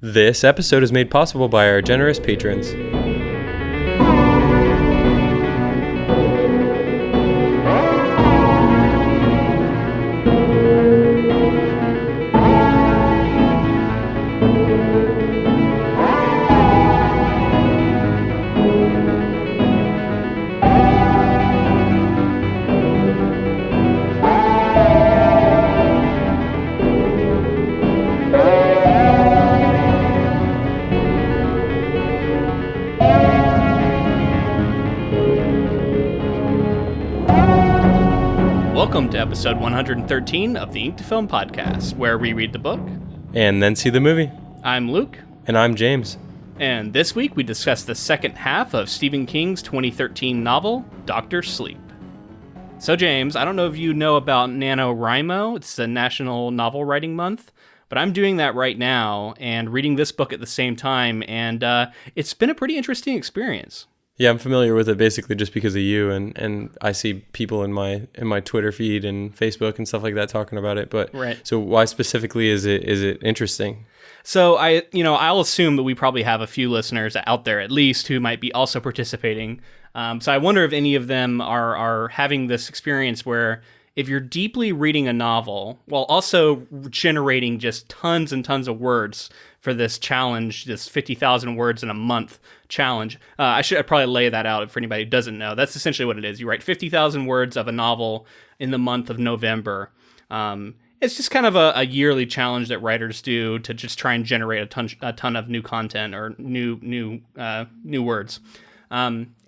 This episode is made possible by our generous patrons. Welcome to episode 113 of the Ink to Film podcast, where we read the book And then see the movie. I'm Luke. And I'm James. And this week we discuss the second half of Stephen King's 2013 novel, Dr. Sleep. So James, I don't know if you know about NaNoWriMo. It's the National Novel Writing Month, but I'm doing that right now and reading this book at the same time, and it's been a pretty interesting experience. Yeah, I'm familiar with it basically just because of you, and I see people in my Twitter feed and Facebook and stuff like that talking about it. But right. So why specifically is it interesting? So I'll assume that we probably have a few listeners out there at least who might be also participating. So I wonder if any of them are having this experience where if you're deeply reading a novel while also generating just tons and tons of words for this challenge, this 50,000 words in a month challenge. I'd probably lay that out for anybody who doesn't know. That's essentially what it is. You write 50,000 words of a novel in the month of November. It's just kind of a yearly challenge that writers do to just try and generate a ton of new content or new words.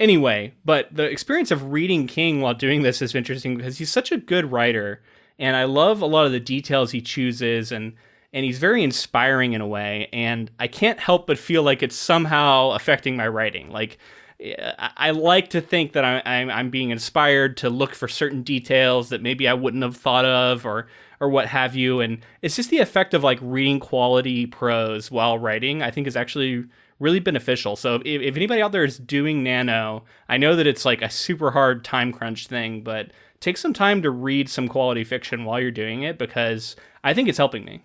Anyway, but the experience of reading King while doing this is interesting because he's such a good writer, and I love a lot of the details he chooses, and he's very inspiring in a way, and I can't help but feel like it's somehow affecting my writing. Like, I like to think that I'm being inspired to look for certain details that maybe I wouldn't have thought of or what have you, and it's just the effect of like reading quality prose while writing, I think is actually really beneficial. So if anybody out there is doing Nano, I know that it's like a super hard time crunch thing, but take some time to read some quality fiction while you're doing it because I think it's helping me.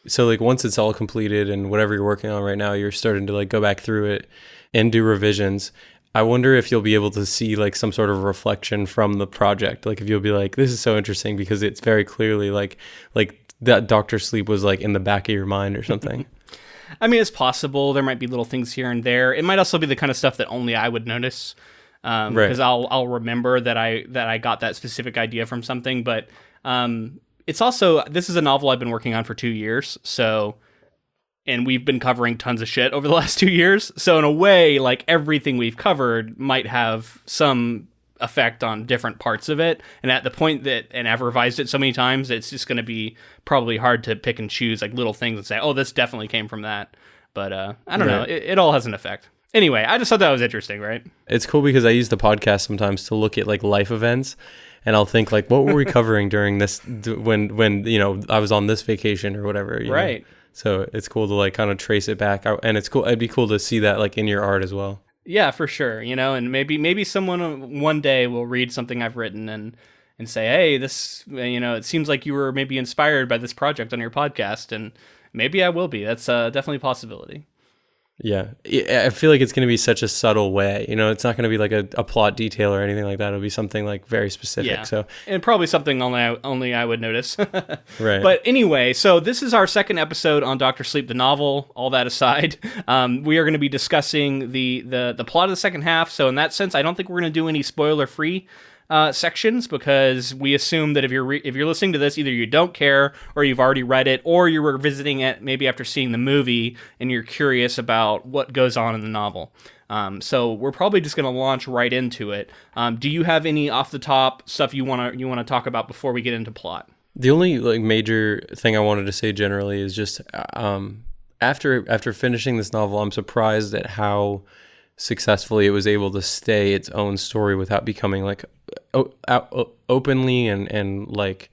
So like once it's all completed and whatever you're working on right now, you're starting to like go back through it and do revisions. I wonder if you'll be able to see like some sort of reflection from the project. Like if you'll be like, this is so interesting because it's very clearly like that Dr. Sleep was like in the back of your mind or something. I mean, it's possible. There might be little things here and there. It might also be the kind of stuff that only I would notice because I'll remember that I got that specific idea from something. But it's also, this is a novel I've been working on for 2 years. And we've been covering tons of shit over the last 2 years. So in a way, like everything we've covered might have some effect on different parts of it. And at the point and I've revised it so many times, it's just going to be probably hard to pick and choose like little things and say, oh, this definitely came from that. But I don't know. It all has an effect. Anyway, I just thought that was interesting, right? It's cool because I use the podcast sometimes to look at like life events, and I'll think like, what were we covering during this when I was on this vacation or whatever. Right. Know? So it's cool to like kind of trace it back, and it's cool. It'd be cool to see that like in your art as well. Yeah, for sure. And maybe someone one day will read something I've written and say, hey, this, it seems like you were maybe inspired by this project on your podcast, and maybe I will be. That's definitely a possibility. Yeah, I feel like it's going to be such a subtle way. It's not going to be like a plot detail or anything like that. It'll be something like very specific. Yeah. So, and probably something only I would notice. Right. But anyway, so this is our second episode on Dr. Sleep, the novel. All that aside, we are going to be discussing the plot of the second half. So in that sense, I don't think we're going to do any spoiler-free sections because we assume that if you're listening to this, either you don't care or you've already read it or you're revisiting it maybe after seeing the movie and you're curious about what goes on in the novel. So we're probably just going to launch right into it. Do you have any off the top stuff you want to talk about before we get into plot? The only like major thing I wanted to say generally is just after finishing this novel, I'm surprised at how successfully it was able to stay its own story without becoming like openly and like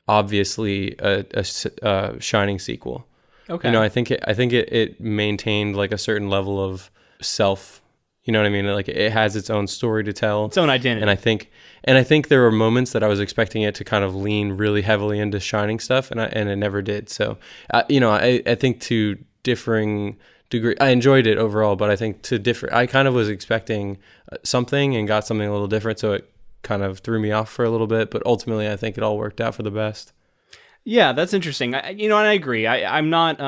obviously a shining sequel. Okay. I think it maintained like a certain level of self. You know what I mean? Like it has its own story to tell, its own identity. And I think there were moments that I was expecting it to kind of lean really heavily into shining stuff, and it never did. So I think to differing degree. I enjoyed it overall, but I think I kind of was expecting something and got something a little different, so it kind of threw me off for a little bit, but ultimately I think it all worked out for the best. Yeah, that's interesting. And I agree. I'm not.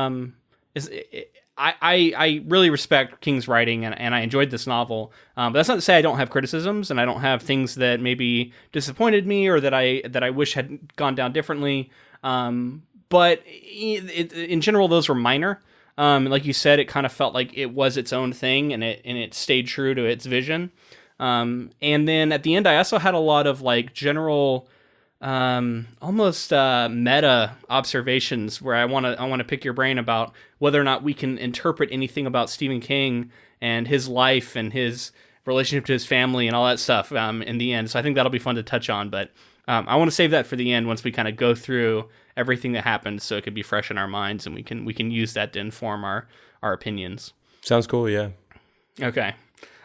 I really respect King's writing, and I enjoyed this novel. But that's not to say I don't have criticisms and I don't have things that maybe disappointed me or that I wish had gone down differently. But in general, those were minor. Like you said, it kind of felt like it was its own thing, and it stayed true to its vision. And then at the end, I also had a lot of like general, almost meta observations where I want to pick your brain about whether or not we can interpret anything about Stephen King and his life and his relationship to his family and all that stuff in the end. So I think that'll be fun to touch on, but I want to save that for the end once we kind of go through everything that happened, so it could be fresh in our minds and we can use that to inform our opinions. Sounds cool, yeah. Okay.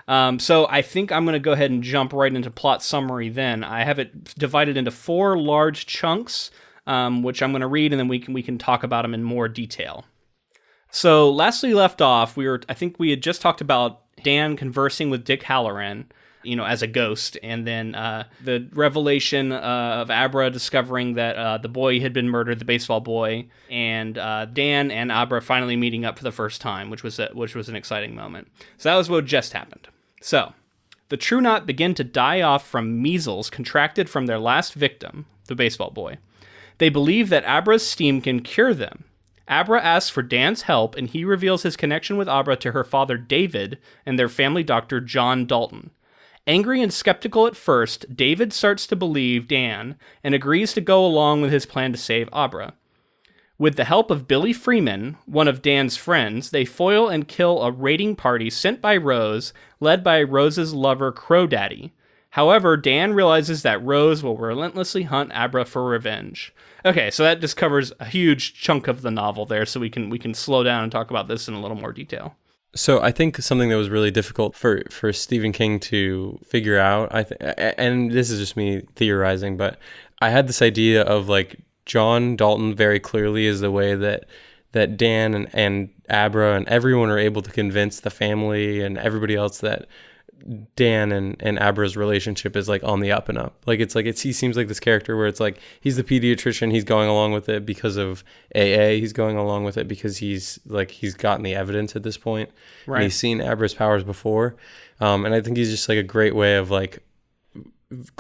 So I think I'm going to go ahead and jump right into plot summary then. I have it divided into 4 large chunks, which I'm going to read, and then we can talk about them in more detail. So last we left off, I think we had just talked about Dan conversing with Dick Halloran, as a ghost, and then the revelation of Abra discovering that the boy had been murdered, the baseball boy, and Dan and Abra finally meeting up for the first time, which was an exciting moment. So that was what just happened. So the True Knot begin to die off from measles contracted from their last victim, the baseball boy. They believe that Abra's steam can cure them. Abra asks for Dan's help, and he reveals his connection with Abra to her father David and their family doctor John Dalton. Angry and skeptical at first, David starts to believe Dan and agrees to go along with his plan to save Abra. With the help of Billy Freeman, one of Dan's friends, they foil and kill a raiding party sent by Rose, led by Rose's lover Crow Daddy. However, Dan realizes that Rose will relentlessly hunt Abra for revenge. Okay, so that just covers a huge chunk of the novel there, so we can slow down and talk about this in a little more detail. So I think something that was really difficult for Stephen King to figure out, and this is just me theorizing, but I had this idea of like John Dalton very clearly is the way that Dan and Abra and everyone are able to convince the family and everybody else that Dan and Abra's relationship is like on the up and up. Like he seems like this character where it's like he's the pediatrician, he's going along with it because of AA, he's going along with it because he's gotten the evidence at this point, right? And he's seen Abra's powers before, and I think he's just like a great way of like,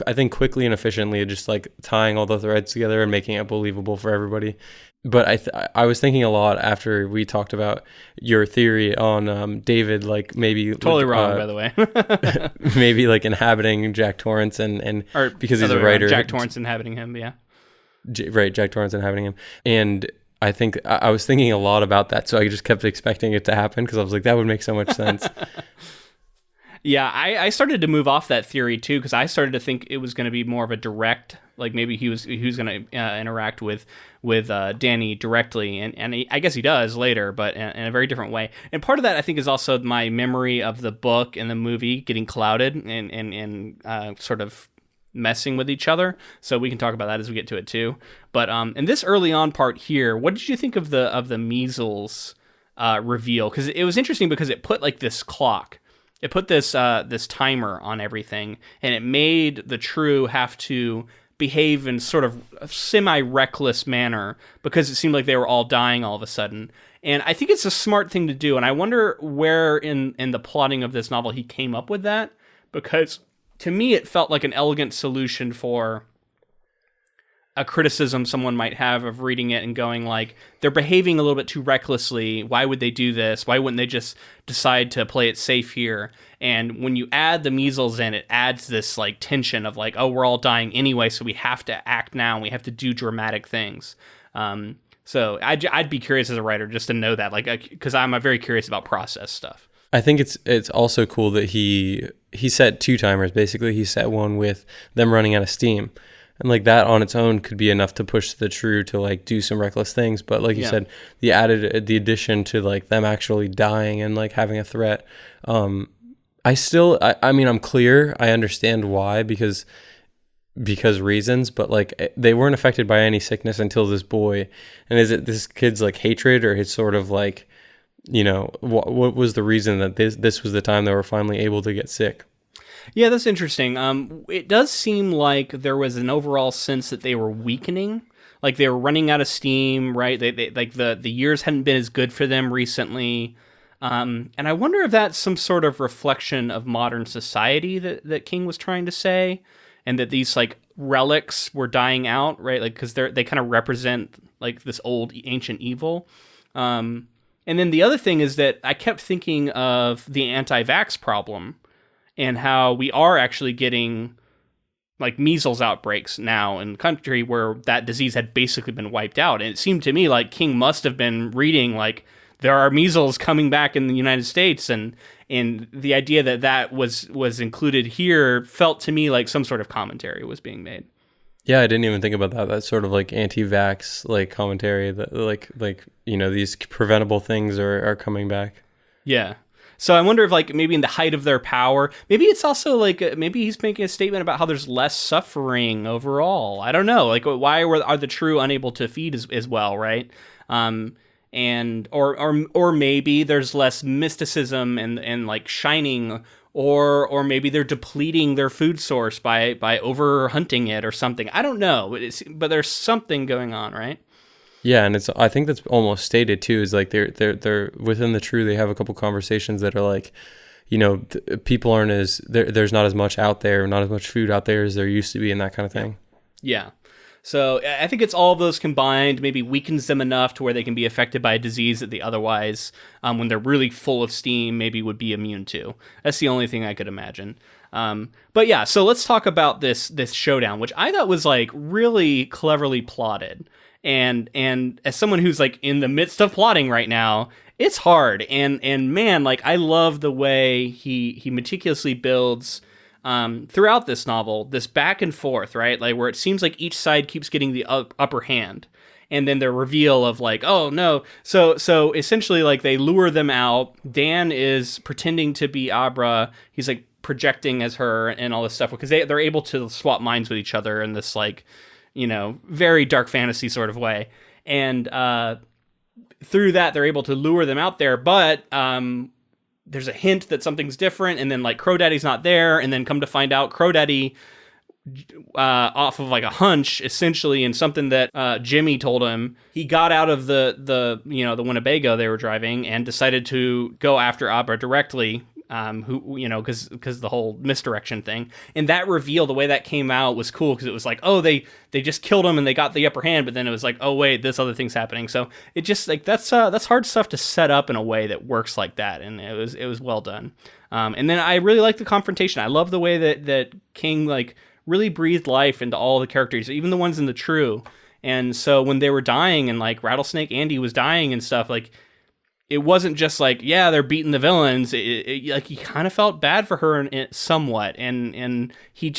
I think quickly and efficiently just like tying all the threads together and making it believable for everybody. But I was thinking a lot after we talked about your theory on David, like maybe totally wrong, by the way. Maybe like inhabiting Jack Torrance and or because he's a writer, Jack Torrance inhabiting him, yeah. Right, Jack Torrance inhabiting him, and I think I was thinking a lot about that, so I just kept expecting it to happen because I was like, that would make so much sense. Yeah, I started to move off that theory too, because I started to think it was going to be more of a direct, like maybe he was going to interact with Danny directly, and I guess he does later, but in a very different way. And part of that I think is also my memory of the book and the movie getting clouded and sort of messing with each other. So we can talk about that as we get to it too. But in this early on part here, what did you think of the measles reveal? Because it was interesting because it put like this clock. It put this timer on everything, and it made the True have to behave in sort of a semi-reckless manner because it seemed like they were all dying all of a sudden. And I think it's a smart thing to do, and I wonder where in the plotting of this novel he came up with that, because to me it felt like an elegant solution for a criticism someone might have of reading it and going like, they're behaving a little bit too recklessly. Why would they do this? Why wouldn't they just decide to play it safe here? And when you add the measles in, it adds this like tension of like, oh, we're all dying anyway, so we have to act now and we have to do dramatic things. So I'd be curious as a writer just to know that, like, because I'm very curious about process stuff. I think it's also cool that he set 2 timers. Basically, he set one with them running out of steam. And like that on its own could be enough to push the True to like do some reckless things. But like you said, the addition to like them actually dying and like having a threat. I mean, I'm clear. I understand why, because reasons, but like they weren't affected by any sickness until this boy. And is it this kid's like hatred or his sort of like what was the reason that this was the time they were finally able to get sick? Yeah, that's interesting. It does seem like there was an overall sense that they were weakening, like they were running out of steam, right? They like the years hadn't been as good for them recently. And I wonder if that's some sort of reflection of modern society that King was trying to say, and that these like relics were dying out, right? Like, because they kind of represent like this old ancient evil. And then the other thing is that I kept thinking of the anti-vax problem, and how we are actually getting like measles outbreaks now in the country where that disease had basically been wiped out. And it seemed to me like King must have been reading like there are measles coming back in the United States, and the idea that was included here felt to me like some sort of commentary was being made. Yeah, I didn't even think about that. That's sort of like anti-vax like commentary that like these preventable things are coming back. Yeah. So I wonder if like maybe in the height of their power, maybe it's also like maybe he's making a statement about how there's less suffering overall. I don't know. Like why are the true unable to feed as well, right? And or maybe there's less mysticism and like shining, or maybe they're depleting their food source by over hunting it or something. I don't know, but there's something going on, right? Yeah, and I think that's almost stated too. Is like they're within the true. They have a couple conversations that are like, people aren't there's not as much out there, not as much food out there as there used to be, and that kind of thing. Yeah. So I think it's all of those combined maybe weakens them enough to where they can be affected by a disease that they otherwise, when they're really full of steam, maybe would be immune to. That's the only thing I could imagine. But yeah, so let's talk about this showdown, which I thought was like really cleverly plotted. And as someone who's like in the midst of plotting right now, it's hard. And man, like I love the way he meticulously builds throughout this novel, this back and forth, right? Like where it seems like each side keeps getting the upper hand. And then the reveal of like, oh no. So essentially like they lure them out. Dan is pretending to be Abra. He's like projecting as her and all this stuff because they're able to swap minds with each other in this like, very dark fantasy sort of way. And through that, they're able to lure them out there. But there's a hint that something's different. And then like Crow Daddy's not there. And then come to find out Crow Daddy, off of like a hunch, essentially, and something that Jimmy told him, he got out of the Winnebago they were driving and decided to go after Abra directly. Because the whole misdirection thing, and that reveal, the way that came out was cool because it was like, oh, they just killed him and they got the upper hand, but then it was like, oh wait, this other thing's happening. So it just like that's hard stuff to set up in a way that works like that, and it was well done. And then I really like the confrontation. I love the way that King like really breathed life into all the characters, even the ones in the true. And so when they were dying and like Rattlesnake Andy was dying and stuff, like it wasn't just like, yeah, they're beating the villains. Like he kind of felt bad for her somewhat, and he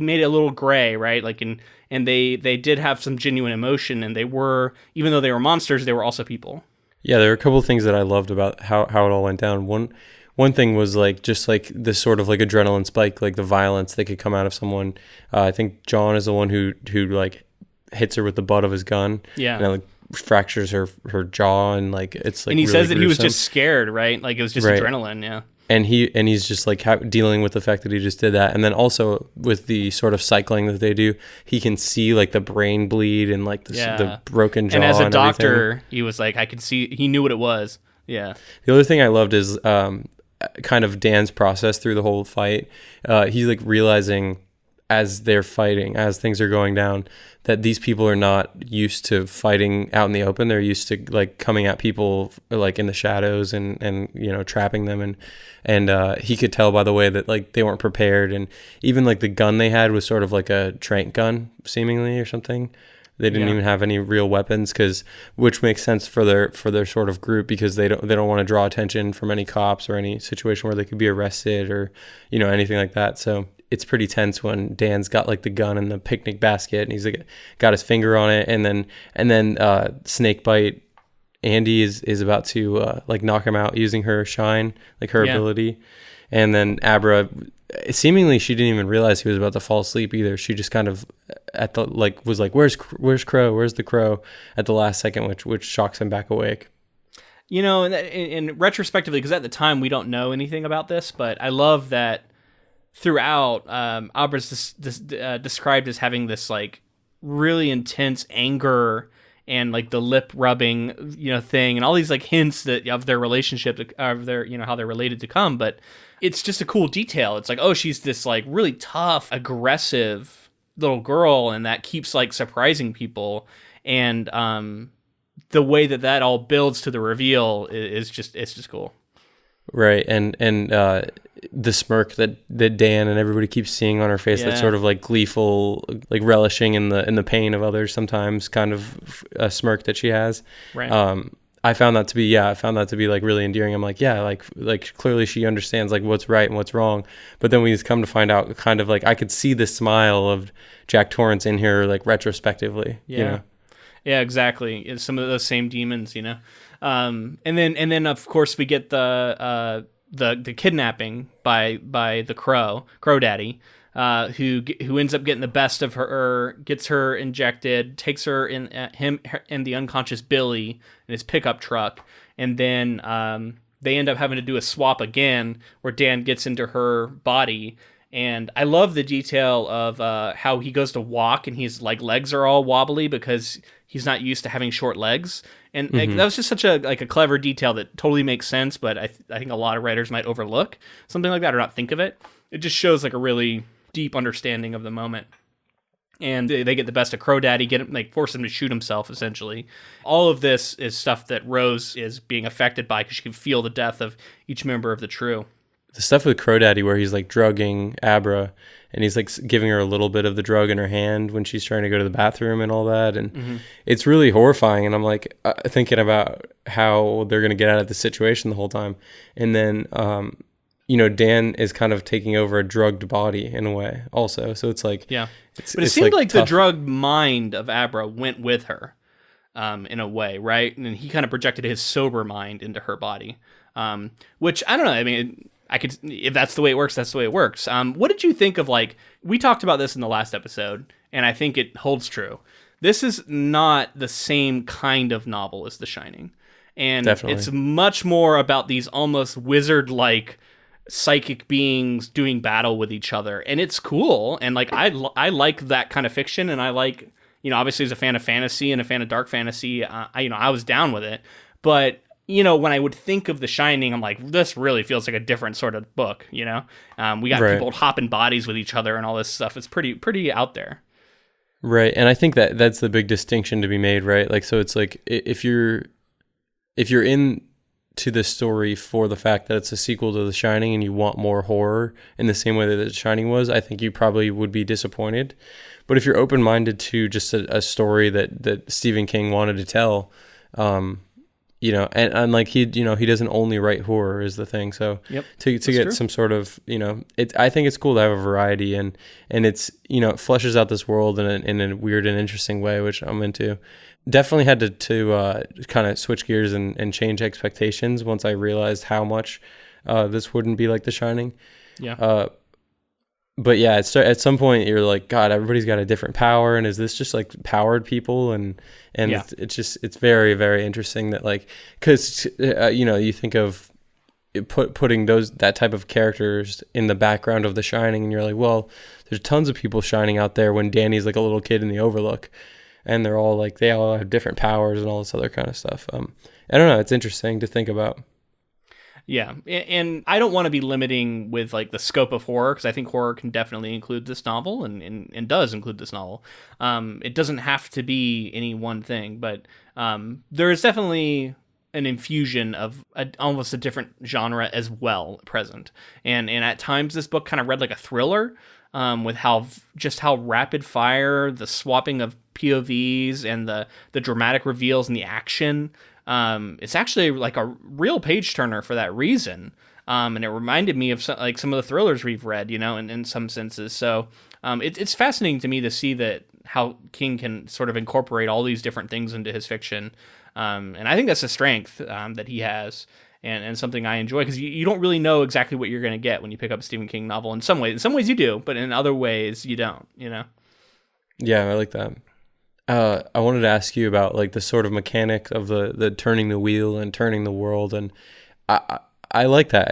made it a little gray, right? Like and they did have some genuine emotion, and they were, even though they were monsters, they were also people. Yeah, there were a couple of things that I loved about how it all went down. One thing was like just like this sort of like adrenaline spike, like the violence that could come out of someone. I think John is the one who like hits her with the butt of his gun. Yeah. And like fractures her jaw, and like it's like, and he really says that gruesome. He was just scared, right? Like it was just right. Adrenaline. Yeah. And he's just like dealing with the fact that he just did that, and then also with the sort of cycling that they do, he can see like the brain bleed and like the broken jaw. And as a and doctor, everything. He was like, I could see, he knew what it was. Yeah. The other thing I loved is kind of Dan's process through the whole fight. He's like realizing as they're fighting, as things are going down, that these people are not used to fighting out in the open. They're used to like coming at people like in the shadows and trapping them, and he could tell by the way that like they weren't prepared, and even like the gun they had was sort of like a tranq gun seemingly or something. They didn't even have any real weapons, which makes sense for their sort of group, because they don't want to draw attention from any cops or any situation where they could be arrested or anything like that. So it's pretty tense when Dan's got like the gun in the picnic basket and he's like got his finger on it, and then Snakebite Andy is about to like knock him out using her shine, like her ability, and then Abra, seemingly she didn't even realize he was about to fall asleep either. She just kind of was like, where's Crow, where's the Crow, at the last second, which shocks him back awake. in retrospectively, because at the time we don't know anything about this, but I love that throughout, Abra's described as having this like really intense anger and like the lip rubbing, thing, and all these like hints that of their relationship, of their, how they're related to come. But it's just a cool detail. It's like, oh, she's this like really tough, aggressive little girl, and that keeps like surprising people. And the way that all builds to the reveal is just cool. Right, and the smirk that Dan and everybody keeps seeing on her face, that sort of like gleeful, like relishing in the pain of others sometimes kind of a smirk that she has. Right. I found that to be like really endearing. I'm like, yeah, like clearly she understands like what's right and what's wrong. But then we just come to find out, kind of like I could see the smile of Jack Torrance in here, like retrospectively. Yeah. Yeah, exactly. It's some of those same demons, and then of course we get the kidnapping by the Crow Daddy, who ends up getting the best of her, gets her injected, takes her in him and the unconscious Billy in his pickup truck, and then they end up having to do a swap again where Dan gets into her body. And I love the detail of how he goes to walk and his like legs are all wobbly because he's not used to having short legs. And like, that was just such a clever detail that totally makes sense, but I think a lot of writers might overlook something like that or not think of it. It just shows like a really deep understanding of the moment. And they get the best of Crow Daddy, force him to shoot himself, essentially. All of this is stuff that Rose is being affected by because she can feel the death of each member of the True. The stuff with Crow Daddy where he's like drugging Abra and he's like giving her a little bit of the drug in her hand when she's trying to go to the bathroom and all that. And it's really horrifying. And I'm like thinking about how they're going to get out of the situation the whole time. And then, Dan is kind of taking over a drugged body in a way also. So it's like, but it seemed like the drugged mind of Abra went with her in a way, right? And he kind of projected his sober mind into her body, which I don't know. I mean, if that's the way it works, that's the way it works. What did you think of, like, we talked about this in the last episode, and I think it holds true. This is not the same kind of novel as The Shining. And Definitely. It's much more about these almost wizard-like psychic beings doing battle with each other. And it's cool. And like, I like that kind of fiction. And I like, obviously as a fan of fantasy and a fan of dark fantasy, I was down with it. But when I would think of The Shining, I'm like, this really feels like a different sort of book, We got people hopping bodies with each other and all this stuff. It's pretty out there. Right. And I think that's the big distinction to be made, right? Like, so it's like, if you're into the story for the fact that it's a sequel to The Shining and you want more horror in the same way that The Shining was, I think you probably would be disappointed. But if you're open-minded to just a story that Stephen King wanted to tell, and like he doesn't only write horror is the thing. So to get true. Some sort of, I think it's cool to have a variety and it's, it fleshes out this world in a weird and interesting way, which I'm into. Definitely had to kind of switch gears and change expectations once I realized how much this wouldn't be like The Shining. Yeah. But yeah, at some point you're like, God, everybody's got a different power, and is this just like powered people? And it's very, very interesting that like, because you think of putting that type of characters in the background of The Shining, and you're like, well, there's tons of people shining out there when Danny's like a little kid in the Overlook, and they all have different powers and all this other kind of stuff. I don't know, it's interesting to think about. Yeah, and I don't want to be limiting with like the scope of horror, because I think horror can definitely include this novel and does include this novel. It doesn't have to be any one thing, but there is definitely an infusion of almost a different genre as well present. And at times this book kind of read like a thriller, with how rapid fire, the swapping of POVs and the dramatic reveals and the action. It's actually like a real page turner for that reason. And it reminded me of some of the thrillers we've read, in some senses. So it's fascinating to me to see that how King can sort of incorporate all these different things into his fiction. And I think that's a strength that he has, and something I enjoy, because you don't really know exactly what you're going to get when you pick up a Stephen King novel. In some ways you do, but in other ways you don't, Yeah, I like that. I wanted to ask you about like the sort of mechanic of the turning the wheel and turning the world, and I like that.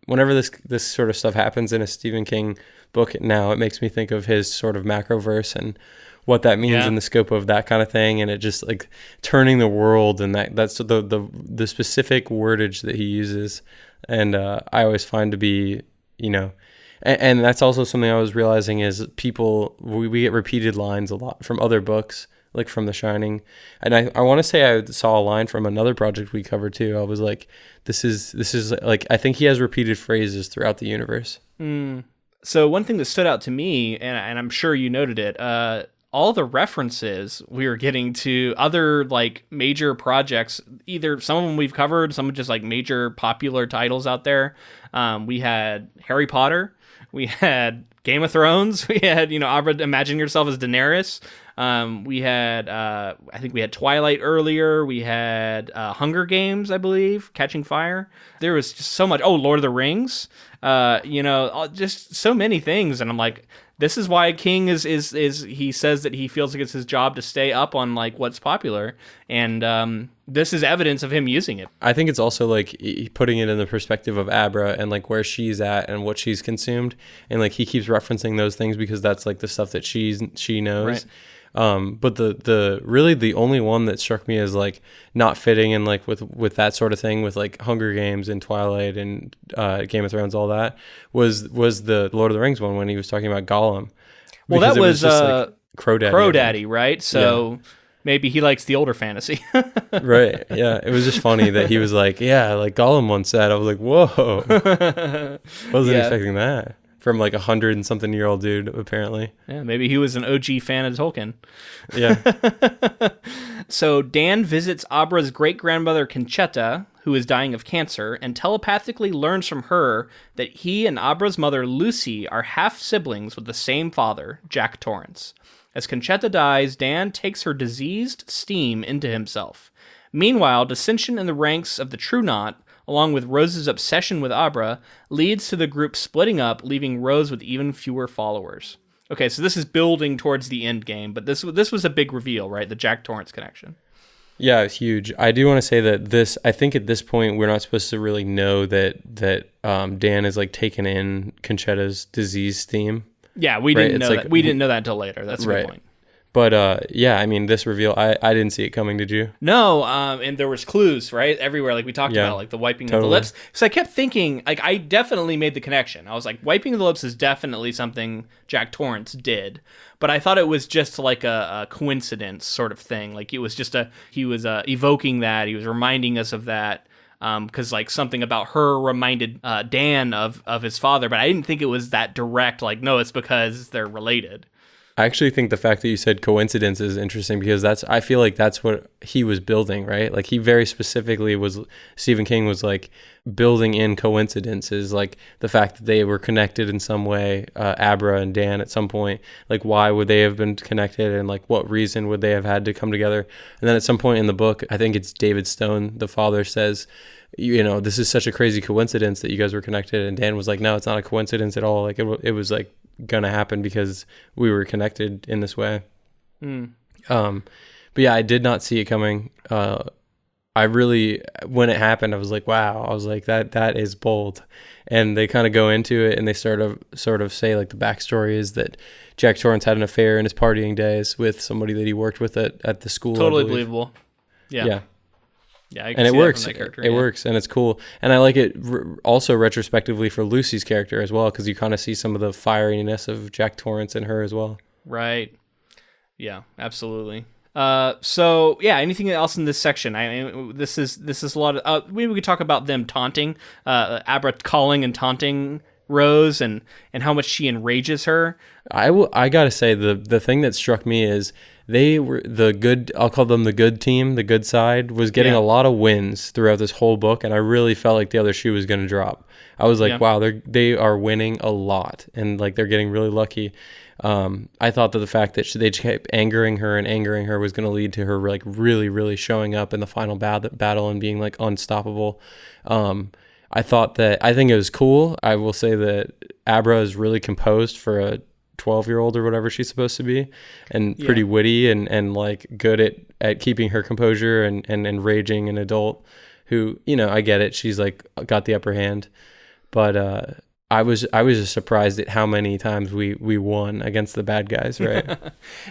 Whenever this sort of stuff happens in a Stephen King book now, it makes me think of his sort of macroverse and what that means in the scope of that kind of thing, and it just like turning the world, and that's the specific wordage that he uses, and I always find to be, and that's also something I was realizing is we get repeated lines a lot from other books, like from The Shining, and I want to say I saw a line from another project we covered too. I was like, this is like, I think he has repeated phrases throughout the universe. So one thing that stood out to me, and I'm sure you noted it, all the references we were getting to other like major projects, either some of them we've covered, some just like major popular titles out there. We had Harry Potter, we had Game of Thrones, we had, Abra imagining herself as Daenerys. We had, I think we had Twilight earlier. We had Hunger Games, I believe, Catching Fire. There was just so much. Oh, Lord of the Rings. Just so many things. And I'm like, this is why King is he says that he feels like it's his job to stay up on like what's popular, and this is evidence of him using it. I think it's also like putting it in the perspective of Abra and like where she's at and what she's consumed, and like he keeps referencing those things because that's like the stuff that she knows. Right. But the really the only one that struck me as like not fitting in like with that sort of thing, with like Hunger Games and Twilight and Game of Thrones, all that was the Lord of the Rings one when he was talking about Gollum. Well, that was just like Crow Daddy, right? So maybe he likes the older fantasy. Right. Yeah. It was just funny that he was like, yeah, like Gollum once said. I was like, whoa. Wasn't expecting that. From like 100 and something year old dude, apparently. Yeah, maybe he was an OG fan of Tolkien. Yeah. So Dan visits Abra's great-grandmother Conchetta, who is dying of cancer, and telepathically learns from her that he and Abra's mother Lucy are half-siblings with the same father, Jack Torrance. As Conchetta dies, Dan takes her diseased steam into himself. Meanwhile, dissension in the ranks of the True Knot, along with Rose's obsession with Abra, leads to the group splitting up, leaving Rose with even fewer followers. Okay, so this is building towards the end game, but this was a big reveal, right? The Jack Torrance connection. Yeah, it's huge. I do want to say that I think at this point, we're not supposed to really know that Dan is like taken in Conchetta's disease theme. Yeah, we didn't know that. We didn't know that until later. That's a good point. But I mean, this reveal, I didn't see it coming, did you? No, and there was clues, right? Everywhere, like we talked about, like the wiping of the lips. So I kept thinking, like, I definitely made the connection. I was like, wiping of the lips is definitely something Jack Torrance did. But I thought it was just like a coincidence sort of thing. Like it was just he was evoking that. He was reminding us of that. Because like something about her reminded Dan of his father. But I didn't think it was that direct, like, no, it's because they're related. I actually think the fact that you said coincidence is interesting because I feel like that's what he was building, right? Like he very specifically Stephen King was like building in coincidences, like the fact that they were connected in some way, Abra and Dan at some point, like why would they have been connected and like what reason would they have had to come together? And then at some point in the book, I think it's David Stone, the father, says, this is such a crazy coincidence that you guys were connected. And Dan was like, no, it's not a coincidence at all. Like it was like gonna happen because we were connected in this way. But yeah, I did not see it coming. I really, when it happened, I was like, wow. I was like, that is bold. And they kind of go into it and they sort of say like the backstory is that Jack Torrance had an affair in his partying days with somebody that he worked with at the school. Totally believable. Yeah. Yeah, I can and see it works. That from that character, it works, and it's cool. And I like it also retrospectively for Lucy's character as well, because you kind of see some of the fieriness of Jack Torrance in her as well. Right. Yeah, absolutely. So yeah, anything else in this section? I mean, this is a lot of. Maybe we could talk about them taunting, Abra calling and taunting Rose, and how much she enrages her. I gotta say the thing that struck me is they were the good, I'll call them the good team, the good side, was getting a lot of wins throughout this whole book, and I really felt like the other shoe was going to drop. I was like, wow, they are winning a lot, and like they're getting really lucky. I thought that the fact that they kept angering her was going to lead to her like really, really showing up in the final battle and being like unstoppable. I think it was cool. I will say that Abra is really composed for a 12-year-old or whatever she's supposed to be, and pretty witty and like good at keeping her composure and raging an adult who, you know, I get it. She's like got the upper hand, but I was just surprised at how many times we won against the bad guys, right?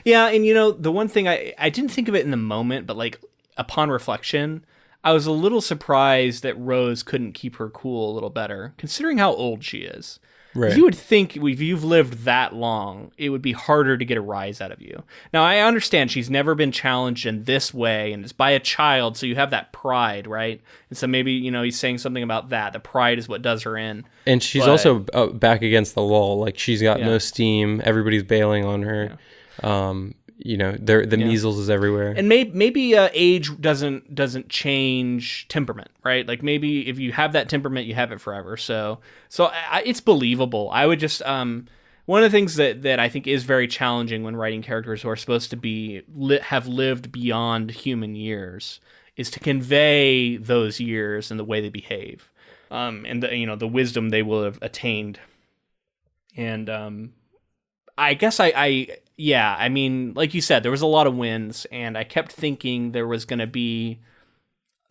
Yeah, and you know, the one thing I didn't think of it in the moment, but like upon reflection, I was a little surprised that Rose couldn't keep her cool a little better, considering how old she is. Right. You would think if you've lived that long, it would be harder to get a rise out of you. Now, I understand she's never been challenged in this way, and it's by a child, so you have that pride, right? And so maybe, you know, he's saying something about that. The pride is what does her in. And she's also back against the wall. Like, she's got no steam. Everybody's bailing on her. Yeah. You know, the measles is everywhere. And maybe age doesn't change temperament, right? Like maybe if you have that temperament, you have it forever. So it's believable. I would just one of the things that I think is very challenging when writing characters who are supposed to be have lived beyond human years is to convey those years and the way they behave, and the wisdom they will have attained. And I guess I mean, like you said, there was a lot of wins, and I kept thinking there was going to be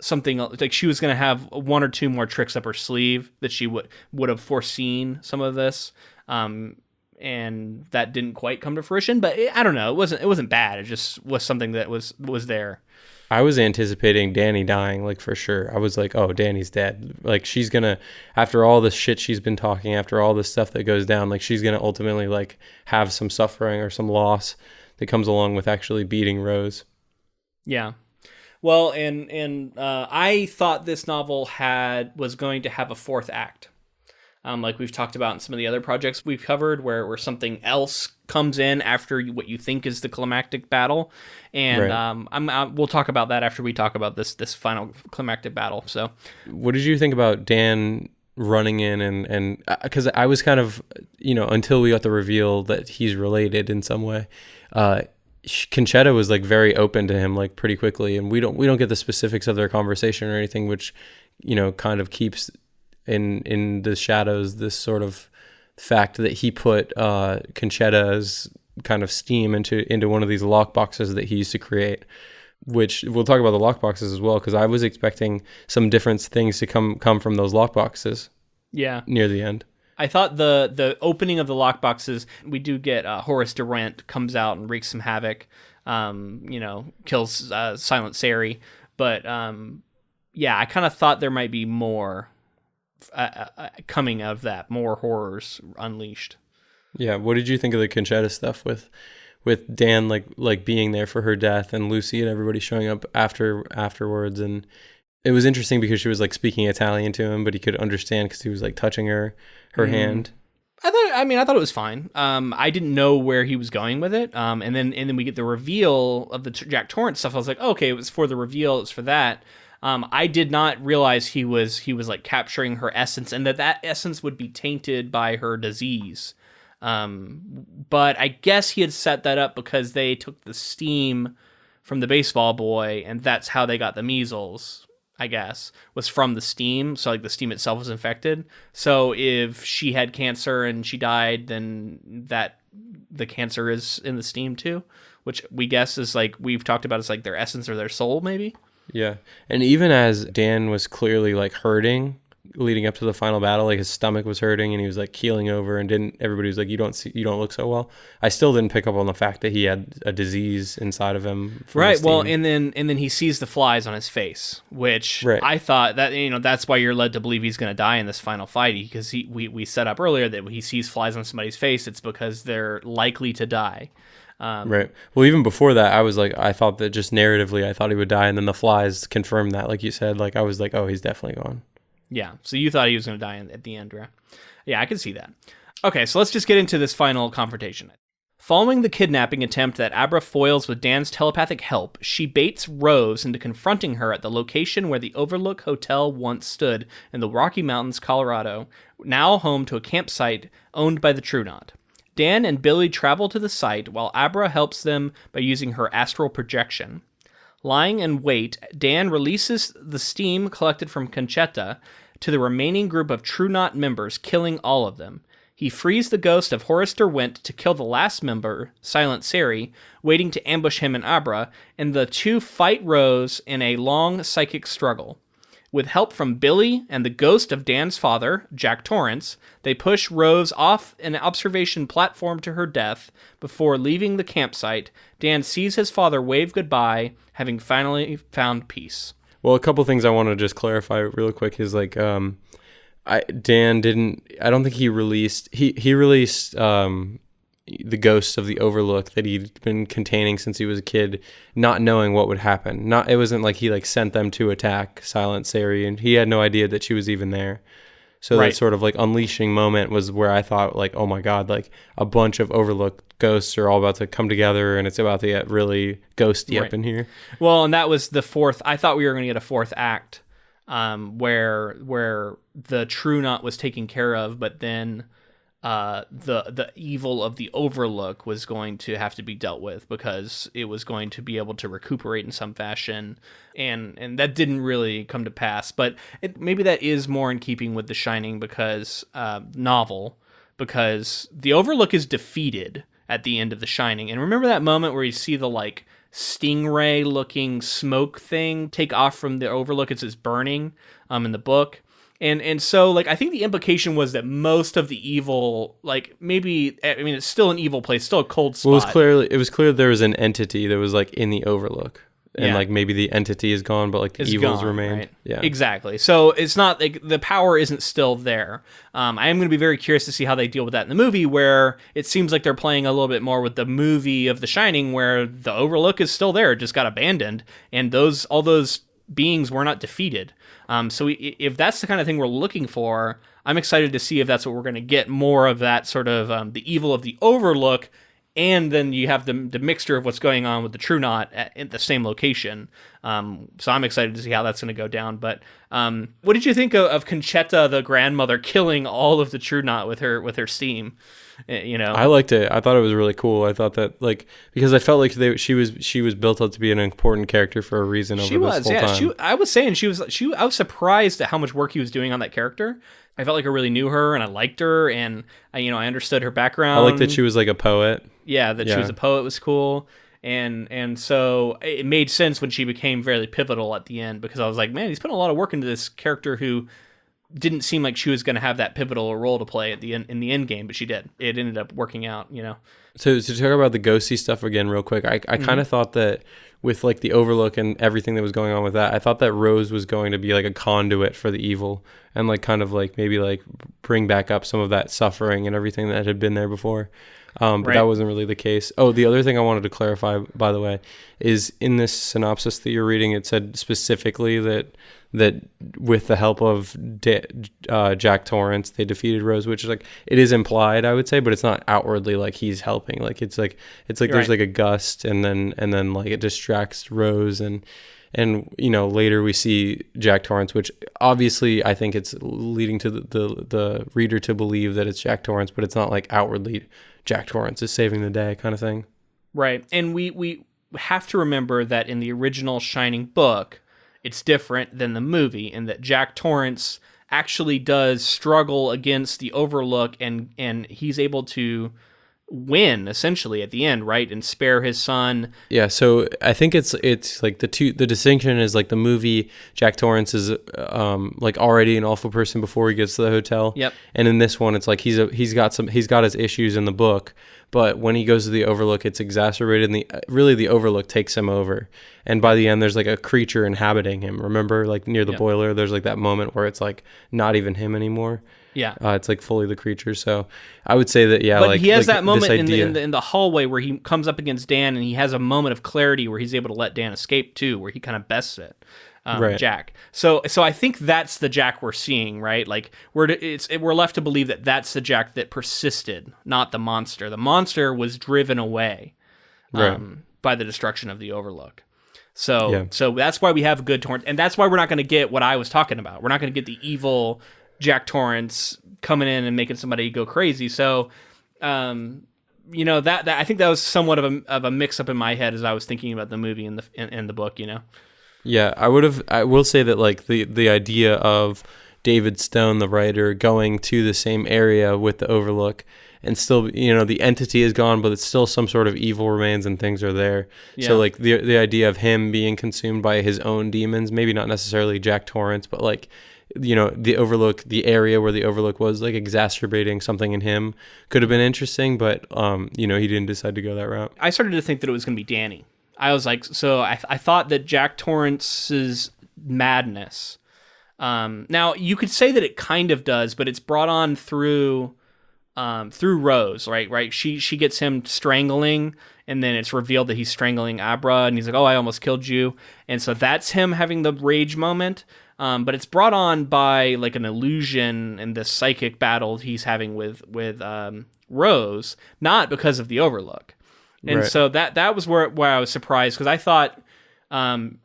something like she was going to have one or two more tricks up her sleeve that she would have foreseen some of this, and that didn't quite come to fruition. But I don't know, it wasn't bad. It just was something that was there. I was anticipating Dani dying, like, for sure. I was like, oh, Dani's dead. Like, she's going to, after all the shit she's been talking, after all the stuff that goes down, like, she's going to ultimately, like, have some suffering or some loss that comes along with actually beating Rose. Yeah. Well, and I thought this novel was going to have a fourth act. Like we've talked about in some of the other projects we've covered, where something else comes in after what you think is the climactic battle, and right. We'll talk about that after we talk about this final climactic battle. So, what did you think about Dan running in and because I was kind of, you know, until we got the reveal that he's related in some way, Conchetta was like very open to him like pretty quickly, and we don't get the specifics of their conversation or anything, which, you know, kind of keeps in the shadows this sort of fact that he put Conchetta's kind of steam into one of these lock boxes that he used to create, which we'll talk about the lock boxes as well, because I was expecting some different things to come from those lock boxes. Yeah. Near the end. I thought the opening of the lock boxes, we do get Horace Durant comes out and wreaks some havoc, you know, kills Silent Sari, but yeah, I kind of thought there might be more coming out of that, more horrors unleashed. Yeah, what did you think of the Conchetta stuff with Dan like being there for her death, and Lucy and everybody showing up afterwards? And it was interesting because she was like speaking Italian to him, but he could understand because he was like touching her hand. I thought it was fine. I didn't know where he was going with it. And then we get the reveal of the Jack Torrance stuff. I was like, okay, it was for the reveal. It's for that. I did not realize he was like capturing her essence, and that essence would be tainted by her disease. But I guess he had set that up because they took the steam from the baseball boy, and that's how they got the measles, I guess, was from the steam. So like the steam itself was infected. So if she had cancer and she died, then that the cancer is in the steam too, which we guess is like we've talked about, it's like their essence or their soul maybe. Yeah. And even as Dan was clearly like hurting leading up to the final battle, like his stomach was hurting and he was like keeling over, and everybody was like, you don't look so well. I still didn't pick up on the fact that he had a disease inside of him. Right. Well, and then he sees the flies on his face, which right. I thought that, you know, that's why you're led to believe he's going to die in this final fight, because we set up earlier that when he sees flies on somebody's face, it's because they're likely to die. Right. Well, even before that, I thought that just narratively, I thought he would die, and then the flies confirmed that, like you said. Like I was like, oh, he's definitely gone. Yeah. So you thought he was going to die at the end, right? Yeah, I could see that. Okay, so let's just get into this final confrontation. Following the kidnapping attempt that Abra foils with Dan's telepathic help, she baits Rose into confronting her at the location where the Overlook Hotel once stood in the Rocky Mountains, Colorado, now home to a campsite owned by the True Knot. Dan and Billy travel to the site while Abra helps them by using her astral projection. Lying in wait, Dan releases the steam collected from Conchetta to the remaining group of True Knot members, killing all of them. He frees the ghost of Horace Derwent to kill the last member, Silent Sari, waiting to ambush him and Abra, and the two fight Rose in a long psychic struggle. With help from Billy and the ghost of Dan's father, Jack Torrance, they push Rose off an observation platform to her death. Before leaving the campsite, Dan sees his father wave goodbye, having finally found peace. Well, a couple things I want to just clarify real quick is like, I don't think he released the ghost of the Overlook that he'd been containing since he was a kid, not knowing what would happen. It wasn't like he like sent them to attack Silent Sari, and he had no idea that she was even there. So that sort of like unleashing moment was where I thought like, oh my God, like a bunch of Overlook ghosts are all about to come together, and it's about to get really ghosty up in here. Well, and that was the fourth. I thought we were going to get a fourth act, where the True Knot was taken care of, but then the evil of the Overlook was going to have to be dealt with because it was going to be able to recuperate in some fashion, and that didn't really come to pass. But maybe that is more in keeping with the Shining novel, because the Overlook is defeated at the end of the Shining. And remember that moment where you see the like stingray looking smoke thing take off from the Overlook as it's burning in the book. And so, like, I think the implication was that most of the evil, like, maybe, I mean, it's still an evil place, still a cold spot. Well, it was clear there was an entity that was, like, in the Overlook. And, like, maybe the entity is gone, but, like, the evils remained. Right? Yeah. Exactly. So it's not, like, the power isn't still there. I am going to be very curious to see how they deal with that in the movie, where it seems like they're playing a little bit more with the movie of The Shining, where the Overlook is still there, it just got abandoned, and all those beings were not defeated. So if that's the kind of thing we're looking for, I'm excited to see if that's what we're going to get, more of that sort of the evil of the Overlook, and then you have the mixture of what's going on with the True Knot at the same location. So I'm excited to see how that's going to go down. But what did you think of Conchetta, the grandmother, killing all of the True Knot with her steam? You know, I liked it. I thought it was really cool. I thought that, like, because I felt like she was built up to be an important character for a reason over this whole time. I was saying I was surprised at how much work he was doing on that character. I felt like I really knew her and I liked her, and I understood her background. I liked that she was like a poet. Yeah, she was a poet was cool. And so it made sense when she became very pivotal at the end, because I was like, man, he's put a lot of work into this character who didn't seem like she was going to have that pivotal role to play at the end, in the end game, but she did. It ended up working out, So to talk about the ghosty stuff again real quick, I kind of thought that with like the Overlook and everything that was going on with that, I thought that Rose was going to be like a conduit for the evil, and like kind of like maybe like bring back up some of that suffering and everything that had been there before. But that wasn't really the case. Oh, the other thing I wanted to clarify, by the way, is in this synopsis that you're reading, it said specifically that with the help of Jack Torrance, they defeated Rose, which is like, it is implied, I would say, but it's not outwardly like he's helping. Like it's like there's like a gust, and then like it distracts Rose, and later we see Jack Torrance, which obviously I think it's leading to the reader to believe that it's Jack Torrance, but it's not like outwardly Jack Torrance is saving the day kind of thing. Right. And we have to remember that in the original Shining book, it's different than the movie, in that Jack Torrance actually does struggle against the Overlook, and he's able to win essentially at the end, right, and spare his son. Yeah, so I think it's like the distinction is like the movie, Jack Torrance is like already an awful person before he gets to the hotel. Yep. And in this one, it's like he's got his issues in the book, but when he goes to the Overlook, it's exacerbated, and the Overlook takes him over. And by the end, there's like a creature inhabiting him. Remember, like near the boiler, there's like that moment where it's like not even him anymore. Yeah, it's like fully the creature. So I would say that, yeah. But like he has like that moment in the hallway where he comes up against Dan, and he has a moment of clarity where he's able to let Dan escape too, where he kind of bests it. Right. Jack. So I think that's the Jack we're seeing, right? Like we're left to believe that that's the Jack that persisted, not the monster. The monster was driven away by the destruction of the Overlook. So that's why we have good Torrance, and that's why we're not going to get what I was talking about. We're not going to get the evil Jack Torrance coming in and making somebody go crazy. So, that I think that was somewhat of a mix up in my head as I was thinking about the movie and the book. Yeah, I will say that like the idea of David Stone, the writer, going to the same area with the Overlook, and still, the entity is gone, but it's still some sort of evil remains and things are there. Yeah. So like the idea of him being consumed by his own demons, maybe not necessarily Jack Torrance, but like, the Overlook, the area where the Overlook was, like exacerbating something in him could have been interesting, but he didn't decide to go that route. I started to think that it was going to be Danny. I was like, so I thought that Jack Torrance's madness. Now you could say that it kind of does, but it's brought on through Rose, right? Right. She gets him strangling, and then it's revealed that he's strangling Abra, and he's like, "Oh, I almost killed you," and so that's him having the rage moment. But it's brought on by like an illusion and this psychic battle he's having with Rose, not because of the Overlook. And Right. so that was where I was surprised, because I thought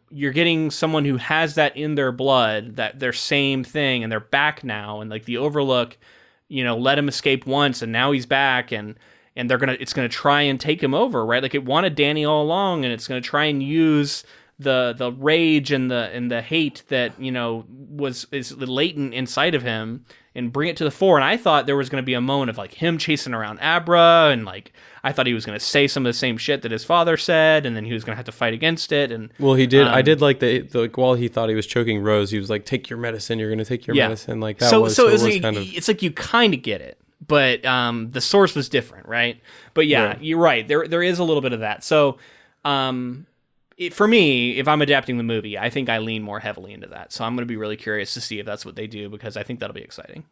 you're getting someone who has that in their blood, that their same thing, and they're back now, and like the Overlook, let him escape once, and now he's back, and it's gonna try and take him over, right? Like it wanted Danny all along, and it's gonna try and use the rage and the hate that is latent inside of him and bring it to the fore. And I thought there was going to be a moment of like him chasing around Abra, and like I thought he was going to say some of the same shit that his father said, and then he was going to have to fight against it. And well, he did. I did like like while he thought he was choking Rose, he was like, "Take your medicine. You're going to take your medicine." Like that was so it was it like, kind of. it's like you kind of get it, but the source was different, right? But yeah, Right. You're right. There is a little bit of that. So for me, if I'm adapting the movie, I think I lean more heavily into that. So I'm going to be really curious to see if that's what they do, because I think that'll be exciting.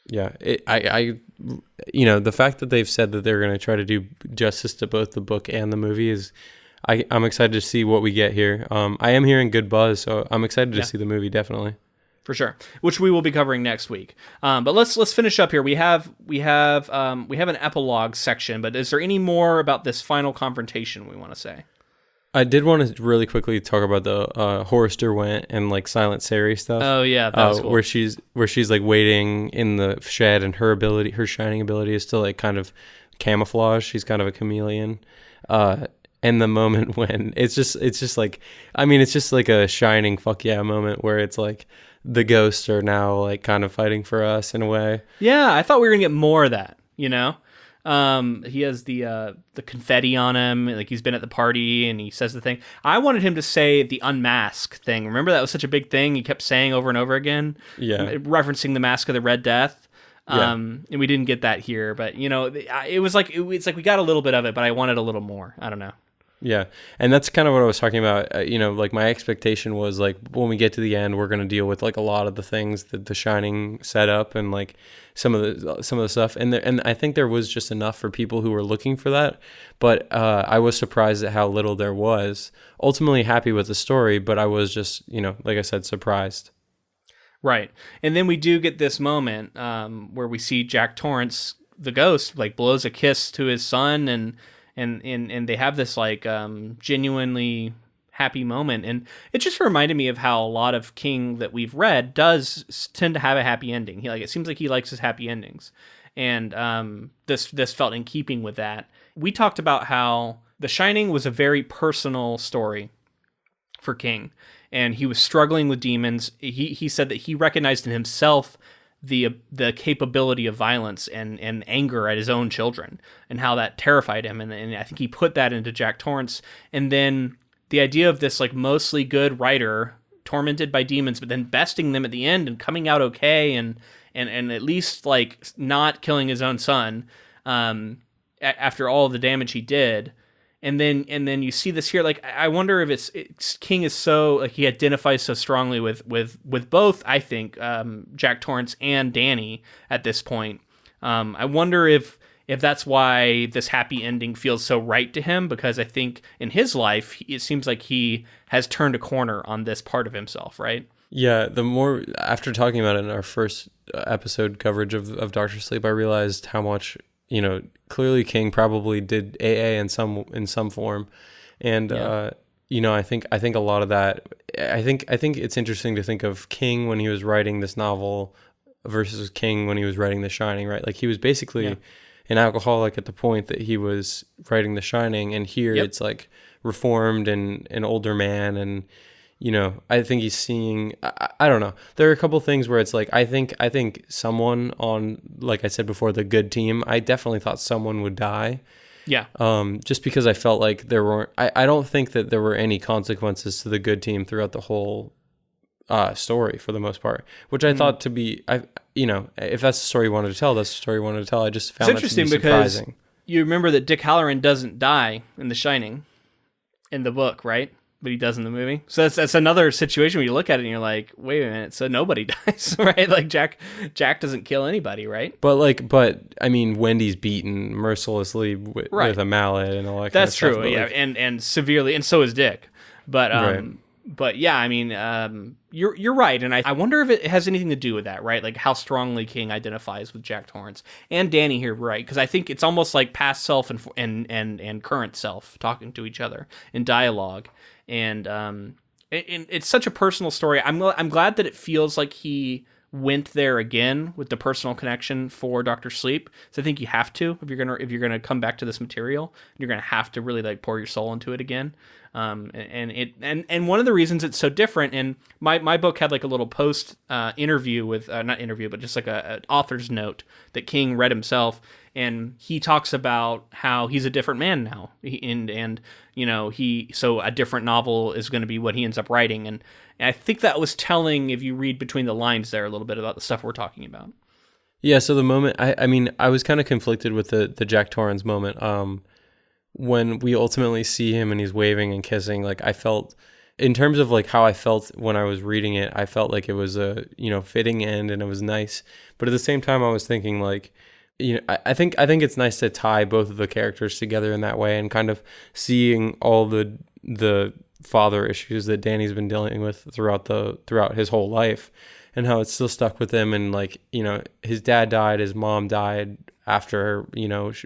Yeah, the fact that they've said that they're going to try to do justice to both the book and the movie is, I'm excited to see what we get here. I am hearing good buzz, so I'm excited to see the movie, definitely. For sure, which we will be covering next week. But let's finish up here. We have an epilogue section, but is there any more about this final confrontation we want to say? I did want to really quickly talk about the Horace Derwent and like Silent Sari stuff. Oh yeah, that was cool. Where she's like waiting in the shed, and her shining ability is to like kind of camouflage. She's kind of a chameleon. And the moment when it's just like, I mean, it's just like a shining fuck yeah moment where it's like the ghosts are now like kind of fighting for us in a way. Yeah, I thought we were gonna get more of that. He has the confetti on him, like he's been at the party, and he says the thing. I wanted him to say the unmask thing. Remember that was such a big thing he kept saying over and over again? Yeah. Referencing the Mask of the Red Death. And we didn't get that here, but it was like we got a little bit of it, but I wanted a little more. I don't know. Yeah, and that's kind of what I was talking about. Like my expectation was like when we get to the end, we're going to deal with like a lot of the things that The Shining set up, and like some of the stuff. And I think there was just enough for people who were looking for that. But I was surprised at how little there was. Ultimately happy with the story, but I was just like I said, surprised. Right, and then we do get this moment where we see Jack Torrance, the ghost, like blows a kiss to his son, and they have this like genuinely happy moment, and it just reminded me of how a lot of King that we've read does tend to have a happy ending. It seems like he likes his happy endings, and this felt in keeping with that. We talked about how The Shining was a very personal story for King, and he was struggling with demons. He said that he recognized in himself the capability of violence and anger at his own children, and how that terrified him. And I think he put that into Jack Torrance. And then the idea of this like mostly good writer tormented by demons, but then besting them at the end and coming out okay, and at least like not killing his own son after all the damage he did. And then you see this here. Like, I wonder if it's King is so like he identifies so strongly with both. I think Jack Torrance and Danny at this point. I wonder if that's why this happy ending feels so right to him, because I think in his life it seems like he has turned a corner on this part of himself. Right? Yeah. The more after talking about it in our first episode coverage of Doctor Sleep, I realized how much. Clearly King probably did AA in some form, and I think a lot of that. I think it's interesting to think of King when he was writing this novel versus King when he was writing The Shining, right? Like he was basically an alcoholic at the point that he was writing The Shining, and here it's like reformed and an older man, and I think he's seeing, I don't know. There are a couple things where it's like, I think someone on, like I said before, the good team, I definitely thought someone would die. Yeah. Just because I felt like there weren't, I don't think that there were any consequences to the good team throughout the whole story for the most part, which I thought to be, if that's the story you wanted to tell, that's the story you wanted to tell. I just found it's interesting that to be surprising. Because you remember that Dick Halloran doesn't die in The Shining in the book, right? But he does in the movie. So that's another situation where you look at it and you're like, wait a minute, so nobody dies, right? Like Jack doesn't kill anybody, right? But I mean, Wendy's beaten mercilessly with a mallet and all that. That's kind of true, stuff, yeah, and severely, and so is Dick. But right. But yeah, I mean, you're right, and I wonder if it has anything to do with that, right? Like how strongly King identifies with Jack Torrance and Danny here, right? Because I think it's almost like past self and current self talking to each other in dialogue, and it's such a personal story. I'm glad that it feels like he went there again with the personal connection for Dr. Sleep. So I think you have to if you're gonna come back to this material, you're gonna have to really like pour your soul into it again. And one of the reasons it's so different, and my book had like a little post interview with not interview, but just like a author's note that King read himself, and he talks about how he's a different man now, so a different novel is going to be what he ends up writing, and I think that was telling if you read between the lines there a little bit about the stuff we're talking about. Yeah. So the moment I was kind of conflicted with the Jack Torrance moment. When we ultimately see him and he's waving and kissing, like I felt, in terms of like how I felt when I was reading it, I felt like it was a, fitting end and it was nice. But at the same time, I was thinking like, I think it's nice to tie both of the characters together in that way and kind of seeing all the father issues that Danny's been dealing with throughout his whole life and how it's still stuck with him. And like, his dad died, his mom died after,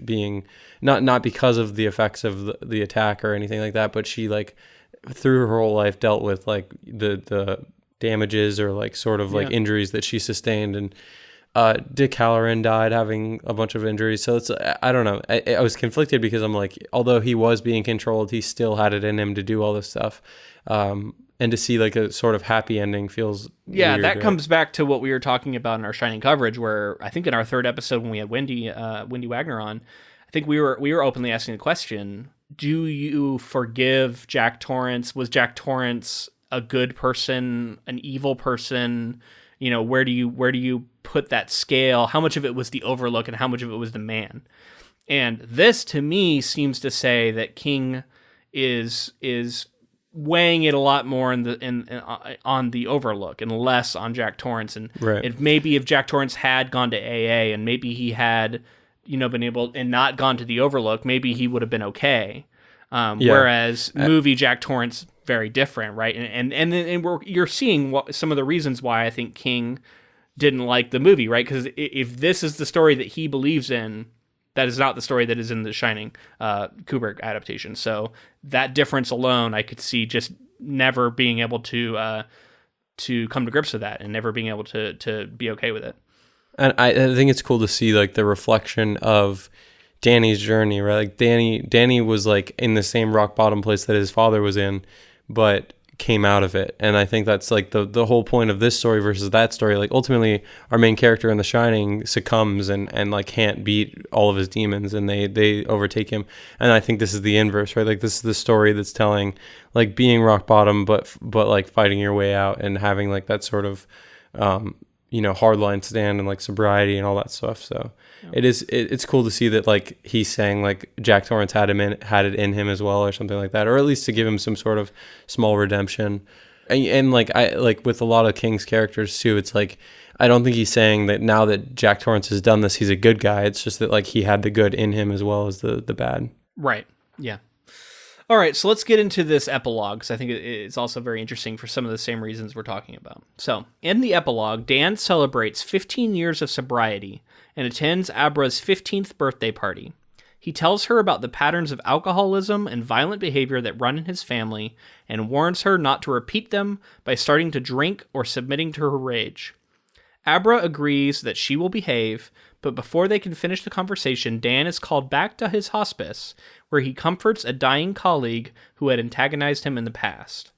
being not because of the effects of the attack or anything like that, but she like through her whole life dealt with like the damages or like sort of like injuries that she sustained. And Dick Halloran died having a bunch of injuries. So it's, I don't know. I was conflicted because I'm like, although he was being controlled, he still had it in him to do all this stuff. And to see like a sort of happy ending feels weird, that comes back to what we were talking about in our Shining coverage, where I think in our third episode when we had Wendy Wagner on, I think we were openly asking the question: do you forgive Jack Torrance? Was Jack Torrance a good person, an evil person? Where do you put that scale? How much of it was the Overlook and how much of it was the man? And this to me seems to say that King is weighing it a lot more on the Overlook and less on Jack Torrance. And maybe if Jack Torrance had gone to AA and maybe he had, been able and not gone to the Overlook, maybe he would have been okay. Whereas movie Jack Torrance, very different, right? And you're seeing some of the reasons why I think King didn't like the movie, right? Because if this is the story that he believes in, that is not the story that is in the Shining Kubrick adaptation. So that difference alone, I could see just never being able to come to grips with that and never being able to be okay with it. And I think it's cool to see like the reflection of Danny's journey, right? Like Danny was like in the same rock bottom place that his father was in, but came out of it. And I think that's like the whole point of this story versus that story. Like ultimately our main character in The Shining succumbs and like can't beat all of his demons and they overtake him. And I think this is the inverse, right? Like this is the story that's telling like being rock bottom, but like fighting your way out and having like that sort of, hardline stand and like sobriety and all that stuff. So it's cool to see that like he's saying like Jack Torrance had it in him as well or something like that, or at least to give him some sort of small redemption. And like I like with a lot of King's characters too, it's like I don't think he's saying that now that Jack Torrance has done this, he's a good guy. It's just that like he had the good in him as well as the bad. Right. Yeah. All right, so let's get into this epilogue, because I think it's also very interesting for some of the same reasons we're talking about. So, in the epilogue, Dan celebrates 15 years of sobriety and attends Abra's 15th birthday party. He tells her about the patterns of alcoholism and violent behavior that run in his family and warns her not to repeat them by starting to drink or submitting to her rage. Abra agrees that she will behave, but before they can finish the conversation, Dan is called back to his hospice, where he comforts a dying colleague who had antagonized him in the past.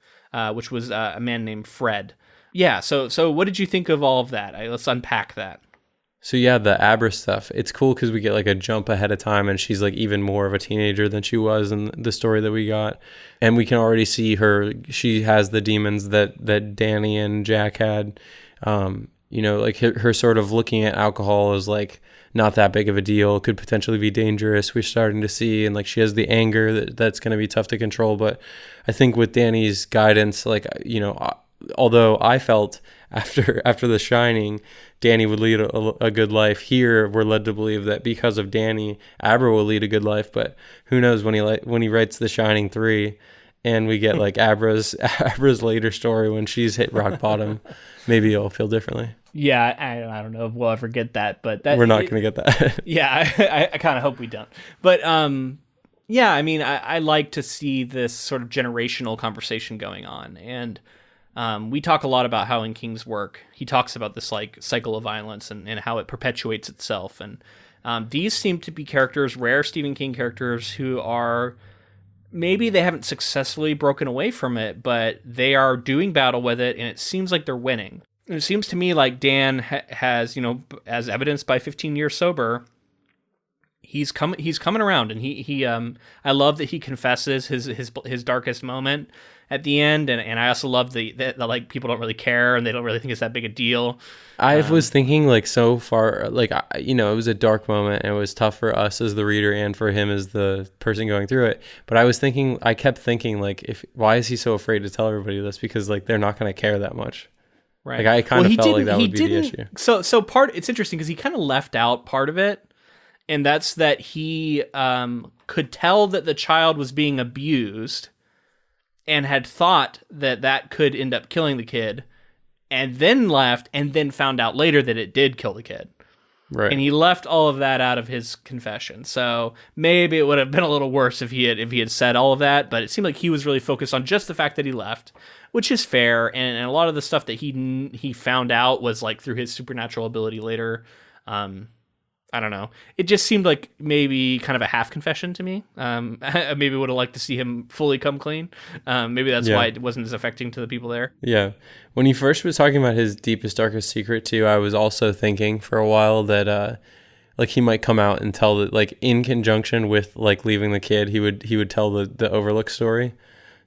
which was a man named Fred. Yeah, so what did you think of all of that? Let's unpack that. So yeah, the Abra stuff, it's cool because we get like a jump ahead of time, and she's like even more of a teenager than she was in the story that we got. And we can already see she has the demons that Danny and Jack had. Like her sort of looking at alcohol as like not that big of a deal, could potentially be dangerous, we're starting to see. And like she has the anger that's going to be tough to control. But I think with Danny's guidance, like, although I felt after The Shining, Danny would lead a good life, here we're led to believe that because of Danny, Abra will lead a good life. But who knows, when he writes The Shining 3 and we get like Abra's later story when she's hit rock bottom, maybe it'll feel differently. Yeah, I don't know if we'll ever get that, but we're not going to get that. Yeah, I kind of hope we don't. But yeah, I mean, I like to see this sort of generational conversation going on. And we talk a lot about how in King's work, he talks about this like cycle of violence and how it perpetuates itself. And these seem to be characters, rare Stephen King characters, who are, maybe they haven't successfully broken away from it, but they are doing battle with it, and it seems like they're winning. And it seems to me like Dan has, as evidenced by 15 years sober, he's coming around, and he I love that he confesses his darkest moment at the end, and I also love that like people don't really care and they don't really think it's that big a deal. I was thinking like so far, like, it was a dark moment and it was tough for us as the reader and for him as the person going through it. But I kept thinking like, why is he so afraid to tell everybody this? Because like they're not going to care that much. Right. Like I kind of felt like that would be the issue. So it's interesting because he kind of left out part of it, and that's that he could tell that the child was being abused and had thought that could end up killing the kid, and then left and then found out later that it did kill the kid. Right. And he left all of that out of his confession. So maybe it would have been a little worse if he had said all of that, but it seemed like he was really focused on just the fact that he left, which is fair. And a lot of the stuff that he found out was like through his supernatural ability later. I don't know. It just seemed like maybe kind of a half confession to me. I maybe would have liked to see him fully come clean. Maybe that's why it wasn't as affecting to the people there. Yeah. When he first was talking about his deepest, darkest secret too, I was also thinking for a while that like he might come out and tell that, like in conjunction with like leaving the kid, he would tell the Overlook story.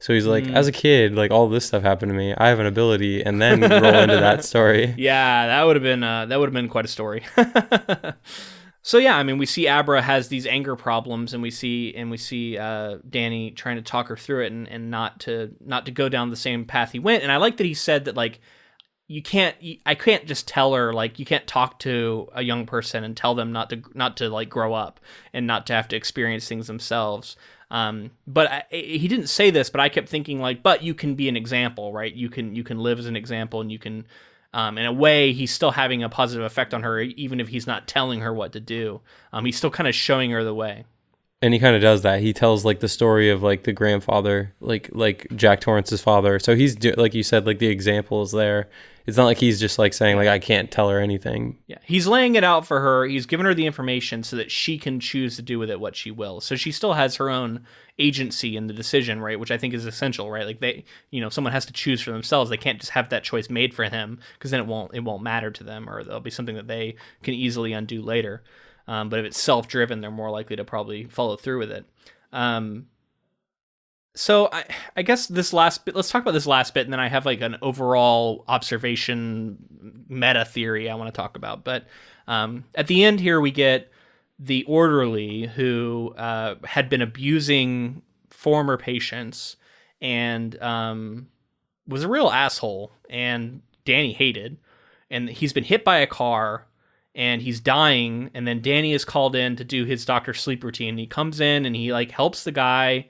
So he's like, as a kid, like all this stuff happened to me. I have an ability, and then roll into that story. Yeah, that would have been quite a story. So yeah, I mean, we see Abra has these anger problems, and we see Danny trying to talk her through it, and not to go down the same path he went. And I like that he said that like I can't just tell her, like, you can't talk to a young person and tell them not to like grow up and not to have to experience things themselves. But he didn't say this, but I kept thinking like, but you can be an example, right? You can live as an example, and you can, in a way, he's still having a positive effect on her, even if he's not telling her what to do. He's still kind of showing her the way. And he kind of does that. He tells like the story of like the grandfather, like Jack Torrance's father. So he's like you said, like the example is there. It's not like he's just like saying like, I can't tell her anything. Yeah, he's laying it out for her. He's giving her the information so that she can choose to do with it what she will. So she still has her own agency in the decision, right? Which I think is essential, right? Like someone has to choose for themselves. They can't just have that choice made for him, because then it won't matter to them, or there'll be something that they can easily undo later. But if it's self-driven, they're more likely to probably follow through with it. So I guess this last bit, let's talk about this last bit, and then I have like an overall observation meta theory I want to talk about. But at the end here, we get the orderly who had been abusing former patients and was a real asshole, and Danny hated. And he's been hit by a car, and he's dying, and then Danny is called in to do his doctor sleep routine. He comes in and he like helps the guy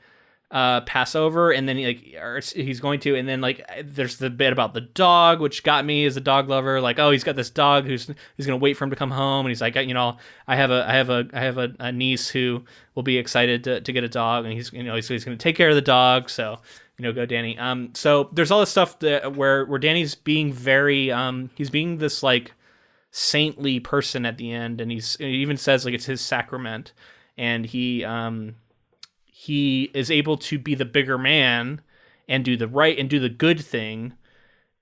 pass over, and then he's going to, and then like there's the bit about the dog, which got me as a dog lover. Like, oh, he's got this dog who's gonna wait for him to come home, and he's like, I have a niece who will be excited to get a dog, and he's gonna take care of the dog. So go Danny. So there's all this stuff where Danny's being very he's being this like saintly person at the end, and he even says like it's his sacrament, and he is able to be the bigger man and do the right and do the good thing,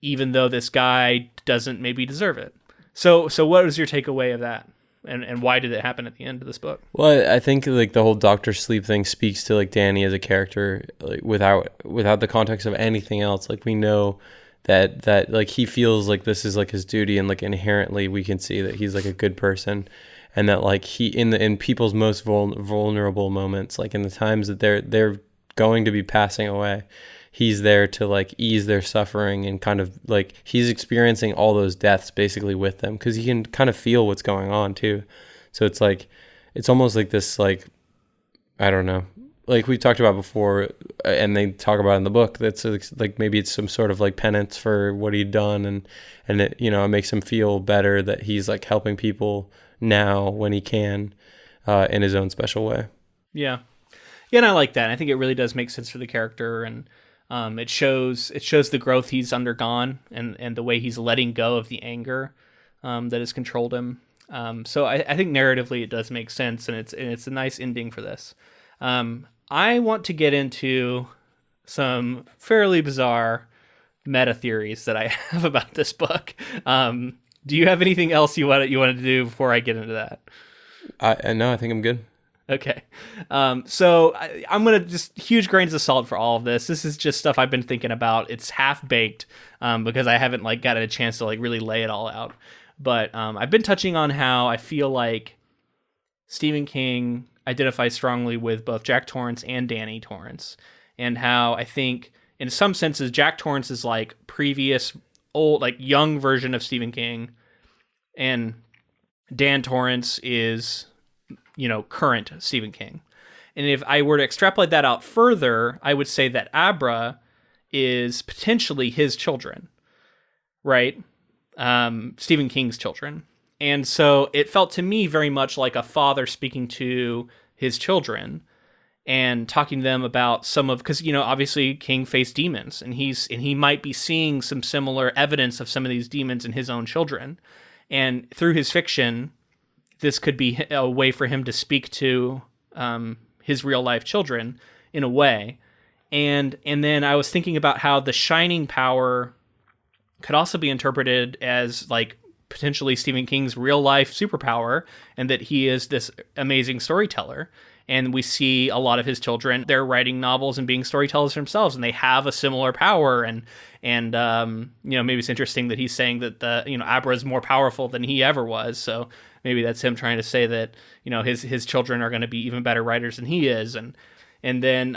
even though this guy doesn't maybe deserve it. So what was your takeaway of that? And why did it happen at the end of this book? Well, I think like the whole Dr. Sleep thing speaks to like Danny as a character, like without the context of anything else. Like we know that like he feels like this is like his duty, and like inherently we can see that he's like a good person, and that like he in people's most vulnerable moments, like in the times that they're going to be passing away, he's there to like ease their suffering, and kind of like he's experiencing all those deaths basically with them, because he can kind of feel what's going on too. So it's like, it's almost like this, like, I don't know, like we talked about before, and they talk about in the book, that's like maybe it's some sort of like penance for what he'd done, and it, you know, it makes him feel better that he's like helping people now when he can, in his own special way. Yeah, and I like that. I think it really does make sense for the character, and it shows the growth he's undergone, and the way he's letting go of the anger that has controlled him. So I think narratively it does make sense, and it's a nice ending for this. I want to get into some fairly bizarre meta theories that I have about this book. Do you have anything else you wanted to do before I get into that? No, I think I'm good. Okay. So I'm going to just huge grains of salt for all of this. This is just stuff I've been thinking about. It's half baked, because I haven't like gotten a chance to like really lay it all out. But I've been touching on how I feel like Stephen King identifies strongly with both Jack Torrance and Danny Torrance, and how I think in some senses Jack Torrance is like previous old, like young version of Stephen King, and Dan Torrance is, you know, current Stephen King. And if I were to extrapolate that out further, I would say that Abra is potentially his children, right? Stephen King's children. And so it felt to me very much like a father speaking to his children and talking to them about some of, because, you know, obviously King faced demons, and he might be seeing some similar evidence of some of these demons in his own children. And through his fiction, this could be a way for him to speak to his real life children in a way. And then I was thinking about how the shining power could also be interpreted as like potentially Stephen King's real life superpower, and that he is this amazing storyteller. And we see a lot of his children, they're writing novels and being storytellers themselves, and they have a similar power. And you know, maybe it's interesting that he's saying that Abra is more powerful than he ever was. So maybe that's him trying to say that, you know, his children are going to be even better writers than he is. And then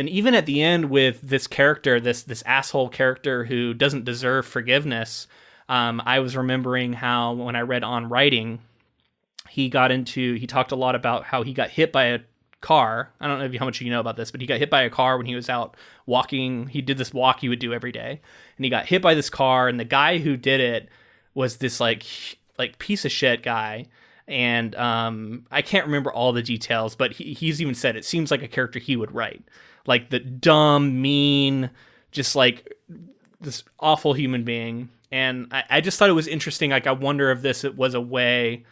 even at the end with this character, this asshole character who doesn't deserve forgiveness, I was remembering how when I read On Writing, he talked a lot about how he got hit by a car. I don't know how much you know about this, but he got hit by a car when he was out walking. He did this walk he would do every day, and he got hit by this car, and the guy who did it was this like piece of shit guy. And I can't remember all the details, but he's even said it seems like a character he would write, like the dumb, mean, just like this awful human being. And I just thought it was interesting. Like, I wonder if it was a way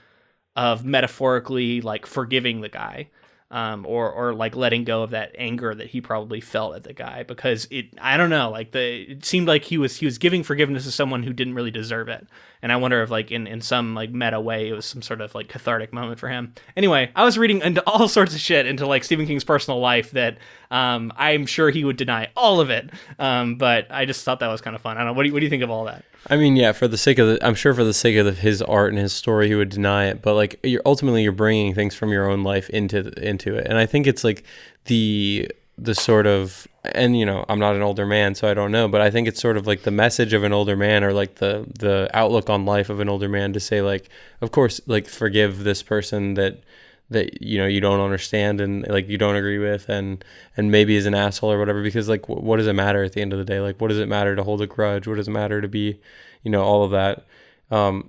of metaphorically like forgiving the guy, or like letting go of that anger that he probably felt at the guy, because I don't know, like it seemed like he was giving forgiveness to someone who didn't really deserve it. And I wonder if like in some like meta way it was some sort of like cathartic moment for him. Anyway, I was reading into all sorts of shit into like Stephen King's personal life that I'm sure he would deny all of it. But I just thought that was kind of fun. I don't know. What do you think of all that? I mean, yeah, I'm sure for the sake of his art and his story, he would deny it. But like, you're bringing things from your own life into it, and I think it's like the sort of, and you know, I'm not an older man, so I don't know, but I think it's sort of like the message of an older man, or like the outlook on life of an older man, to say like, of course, like forgive this person that you know you don't understand and like you don't agree with, and maybe is an asshole or whatever, because like what does it matter at the end of the day? Like, what does it matter to hold a grudge? What does it matter to be, you know, all of that.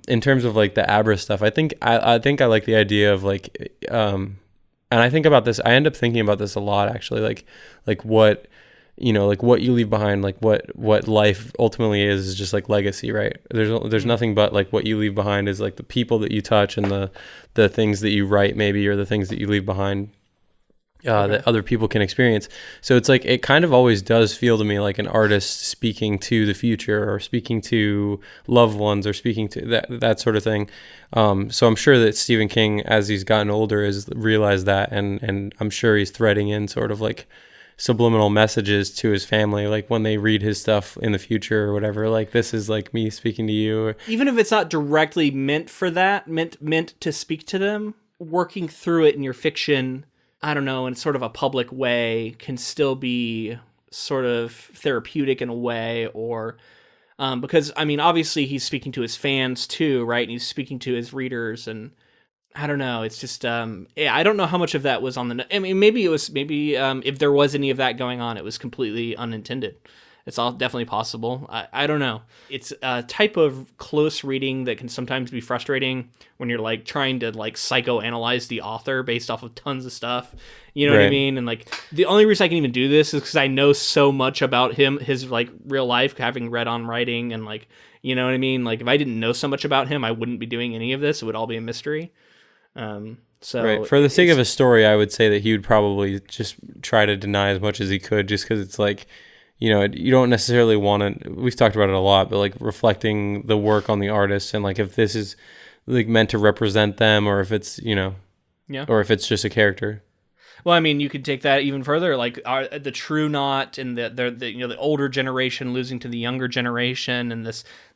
In terms of like the Abra stuff, I think I like the idea of like and I think about this, I end up thinking about this a lot actually, like what, you know, like what you leave behind, like what life ultimately is just like legacy, right? There's nothing but like what you leave behind is like the people that you touch, and the things that you write maybe, or the things that you leave behind. that other people can experience. So it's like, it kind of always does feel to me like an artist speaking to the future, or speaking to loved ones, or speaking to that sort of thing. So I'm sure that Stephen King, as he's gotten older, has realized that, and I'm sure he's threading in sort of like subliminal messages to his family, like when they read his stuff in the future or whatever, like, this is like me speaking to you. Even if it's not directly meant for that, meant to speak to them, working through it in your fiction, I don't know, in sort of a public way, can still be sort of therapeutic in a way, or because, I mean, obviously he's speaking to his fans too, right? And he's speaking to his readers, and I don't know. It's just, I don't know how much of that was on the, I mean, maybe if there was any of that going on, it was completely unintended. It's all definitely possible. I don't know. It's a type of close reading that can sometimes be frustrating when you're like trying to like psychoanalyze the author based off of tons of stuff. You know what I mean? And like, the only reason I can even do this is because I know so much about him, his like real life, having read on writing, and like, you know what I mean? Like, if I didn't know so much about him, I wouldn't be doing any of this. It would all be a mystery. So for the sake of a story, I would say that he would probably just try to deny as much as he could, just because it's like, you know, you don't necessarily want to, we've talked about it a lot, but like reflecting the work on the artist, and like if this is like meant to represent them, or if it's, you know, or if it's just a character. Well, I mean, you could take that even further, like the true knot, and the you know, the older generation losing to the younger generation, and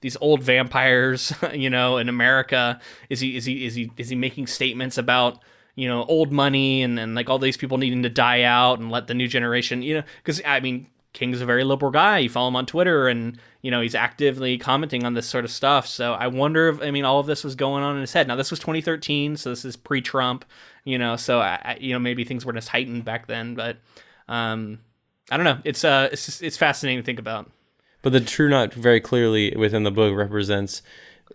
these old vampires, you know, in America. Is he making statements about, you know, old money, and like all these people needing to die out and let the new generation, you know, because I mean, King's a very liberal guy. You follow him on Twitter, and, you know, he's actively commenting on this sort of stuff. So I wonder if, I mean, all of this was going on in his head. Now, this was 2013, so this is pre-Trump, you know, so you know, maybe things weren't as heightened back then, but I don't know. It's fascinating to think about. But the true knot very clearly within the book represents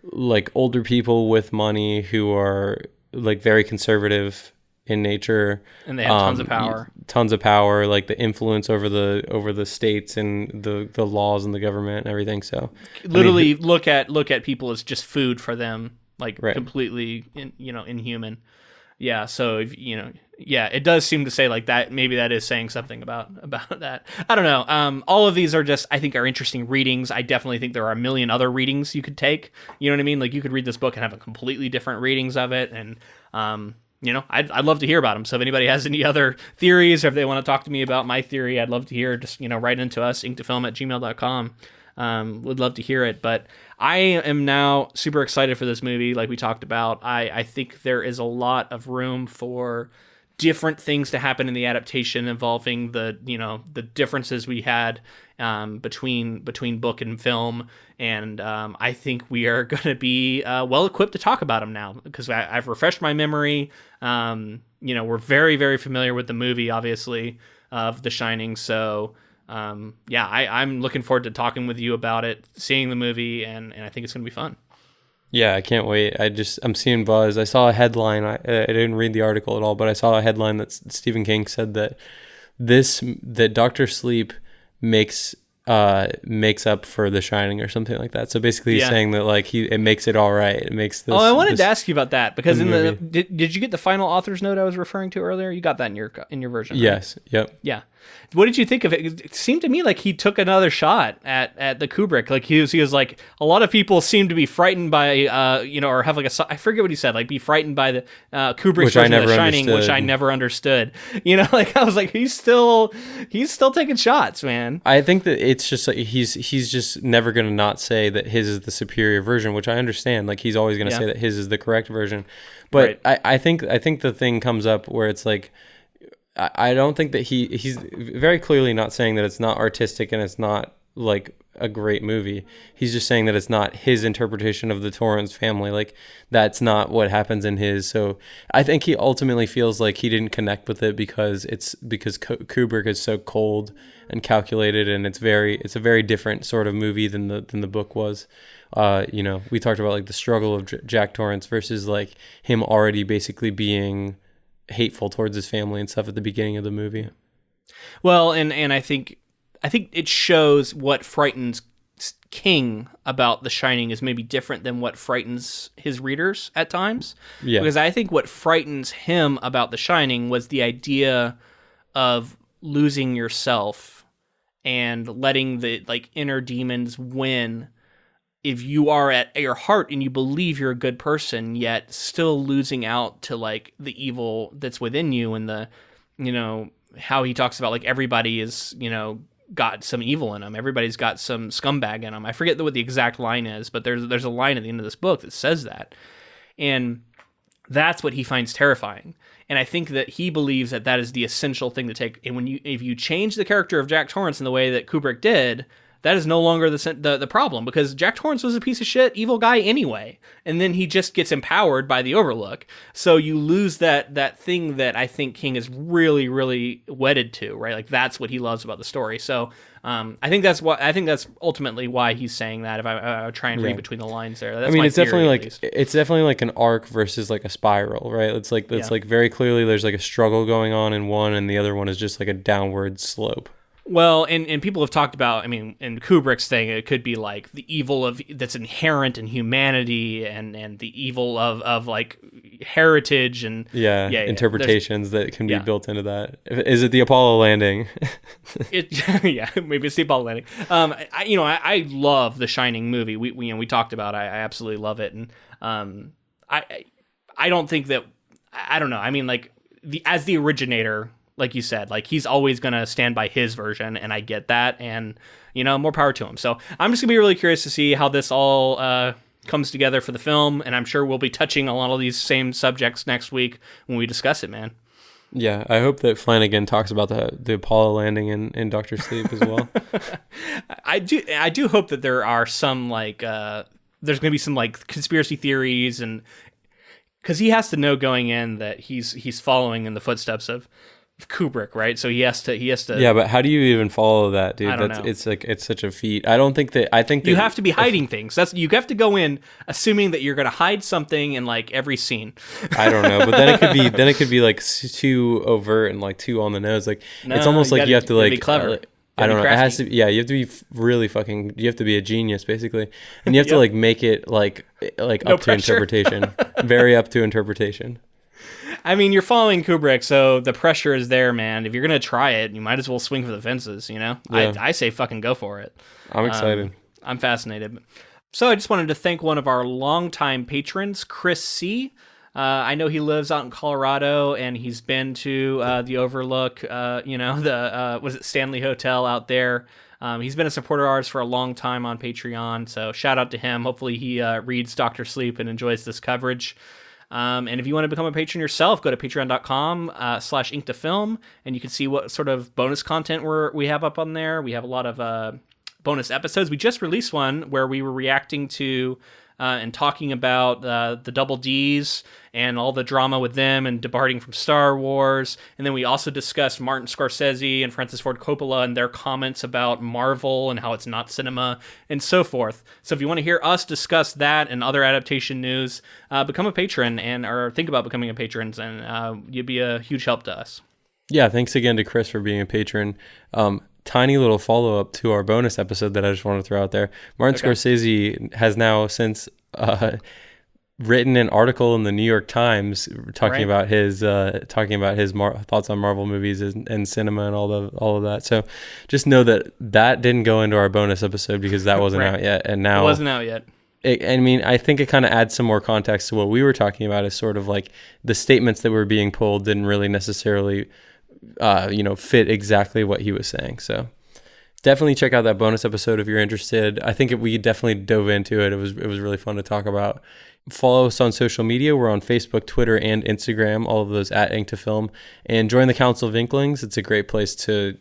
like older people with money who are like very conservative in nature, and they have tons of power, like the influence over the states and the laws and the government and everything. So literally, I mean, look at people as just food for them, like completely inhuman. Yeah, so if, you know, yeah, it does seem to say like that. Maybe that is saying something about that. I don't know. All of these are just, I think, are interesting readings. I definitely think there are a million other readings you could take. You know what I mean? Like, you could read this book and have a completely different readings of it, and you know, I'd love to hear about them. So if anybody has any other theories, or if they want to talk to me about my theory, I'd love to hear. Just, you know, write into us, inktofilm@gmail.com. Would love to hear it. But I am now super excited for this movie, like we talked about. I think there is a lot of room for different things to happen in the adaptation, involving the differences we had between book and film, and I think we are going to be well equipped to talk about them now, because I've refreshed my memory. You know, we're very, very familiar with the movie, obviously, of The Shining, so yeah, I'm looking forward to talking with you about it, seeing the movie, and I think it's going to be fun. Yeah, I can't wait. I'm seeing buzz. I saw a headline. I didn't read the article at all, but I saw a headline that Stephen King said that Dr. Sleep makes up for The Shining or something like that. So basically he's saying that like it makes it all right. It makes this. Oh, I wanted to ask you about that, because did you get the final author's note I was referring to earlier? You got that in your version, right? Yes. Yep. Yeah. What did you think of it? It seemed to me like he took another shot at the Kubrick. Like he was like, a lot of people seem to be frightened by or have like I forget what he said, like be frightened by the Kubrick's version of The Shining, which I never understood. You know, like I was like, he's still taking shots, man. I think that it's just like he's just never gonna not say that his is the superior version, which I understand. Like he's always gonna say that his is the correct version. But I think the thing comes up where it's like, I don't think that he's very clearly not saying that it's not artistic and it's not like a great movie. He's just saying that it's not his interpretation of the Torrance family. Like that's not what happens in his. So I think he ultimately feels like he didn't connect with it because Kubrick is so cold and calculated, and it's a very different sort of movie than the book was. You know, we talked about like the struggle of Jack Torrance versus like him already basically being hateful towards his family and stuff at the beginning of the movie. Well, and I think it shows what frightens King about The Shining is maybe different than what frightens his readers at times. Yeah. Because I think what frightens him about The Shining was the idea of losing yourself and letting the like inner demons win if you are at your heart and you believe you're a good person, yet still losing out to like the evil that's within you, and the, you know, how he talks about like everybody is, you know, got some evil in them. Everybody's got some scumbag in them. I forget what the exact line is, but there's a line at the end of this book that says that. And that's what he finds terrifying. And I think that he believes that that is the essential thing to take. And if you change the character of Jack Torrance in the way that Kubrick did, that is no longer the problem, because Jack Torrance was a piece of shit, evil guy anyway. And then he just gets empowered by the Overlook. So you lose that thing that I think King is really, really wedded to, right? Like that's what he loves about the story. So I think that's ultimately why he's saying that. If I try and read between the lines there, that's it's definitely like an arc versus like a spiral, right? It's like very clearly there's like a struggle going on in one, and the other one is just like a downward slope. Well, and people have talked about, I mean, in Kubrick's thing, it could be like the evil that's inherent in humanity, and the evil of like heritage and interpretations that can be built into that. Is it the Apollo landing? Maybe it's the Apollo landing. I love the Shining movie. We talked about. I absolutely love it, and I don't think that, I don't know. I mean, like as the originator, like you said, like he's always going to stand by his version, and I get that, and, you know, more power to him. So I'm just going to be really curious to see how this all comes together for the film, and I'm sure we'll be touching on all of these same subjects next week when we discuss it, man. Yeah, I hope that Flanagan talks about the Apollo landing in Dr. Sleep as well. I do hope that there are some, like, there's going to be some, like, conspiracy theories, and because he has to know going in that he's following in the footsteps of Kubrick, right? So he has to. Yeah, but how do you even follow that, dude? I don't know. It's such a feat. I think that you have to be hiding things. You have to go in assuming that you're going to hide something in like every scene. I don't know, but then it could be like too overt and like too on the nose. Like it's almost like you have to like be clever. I don't know. It has to. Yeah, you have to be really fucking. You have to be a genius, basically, and you have to like make it like no up pressure. to interpretation, very up to interpretation. I mean, you're following Kubrick, so the pressure is there, man. If you're gonna try it, you might as well swing for the fences. You know, yeah. I say fucking go for it. I'm excited. I'm fascinated. So I just wanted to thank one of our longtime patrons, Chris C. I know he lives out in Colorado, and he's been to the Overlook. Was it Stanley Hotel out there? He's been a supporter of ours for a long time on Patreon, so shout out to him. Hopefully he reads Dr. Sleep and enjoys this coverage. And if you want to become a patron yourself, go to patreon.com/inktofilm, and you can see what sort of bonus content we have up on there. We have a lot of bonus episodes. We just released one where we were reacting to and talking about the Double Ds and all the drama with them and departing from Star Wars. And then we also discussed Martin Scorsese and Francis Ford Coppola and their comments about Marvel and how it's not cinema and so forth. So if you want to hear us discuss that and other adaptation news, become a patron or think about becoming a patron, and you'd be a huge help to us. Yeah, thanks again to Chris for being a patron. Tiny little follow-up to our bonus episode that I just want to throw out there. Martin Scorsese has now since written an article in the New York Times talking about his thoughts on Marvel movies and cinema and all of that. So just know that didn't go into our bonus episode because that wasn't out yet, and now it wasn't out yet. I think it kind of adds some more context to what we were talking about. Is sort of like the statements that were being pulled didn't really necessarily fit exactly what he was saying. So definitely check out that bonus episode if you're interested. I think we definitely dove into it. It was really fun to talk about. Follow us on social media. We're on Facebook, Twitter, and Instagram, all of those at Inktofilm. And join the Council of Inklings. It's a great place to,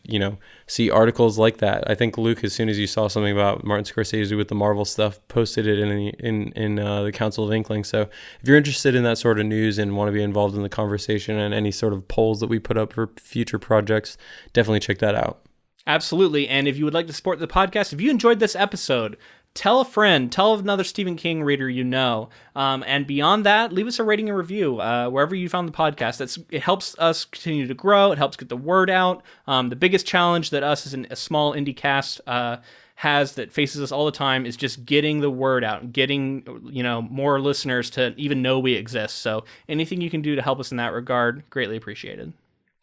see articles like that. I think Luke, as soon as you saw something about Martin Scorsese with the Marvel stuff, posted it in the Council of Inklings. So if you're interested in that sort of news and want to be involved in the conversation and any sort of polls that we put up for future projects, definitely check that out. Absolutely. And if you would like to support the podcast, if you enjoyed this episode, tell a friend, tell another Stephen King reader you know. And beyond that, leave us a rating and review wherever you found the podcast. It helps us continue to grow. It helps get the word out. The biggest challenge that us as a small indie cast has that faces us all the time is just getting the word out, getting more listeners to even know we exist. So anything you can do to help us in that regard, greatly appreciated.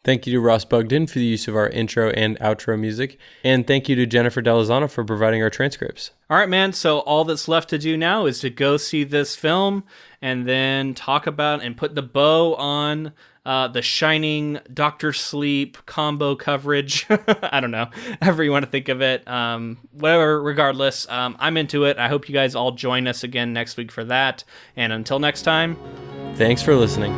Thank you to Ross Bugden for the use of our intro and outro music. And thank you to Jennifer Delazano for providing our transcripts. All right, man. So all that's left to do now is to go see this film and then talk about and put the bow on the Shining, Doctor Sleep combo coverage. I don't know, however you want to think of it. Whatever, regardless, I'm into it. I hope you guys all join us again next week for that. And until next time, thanks for listening.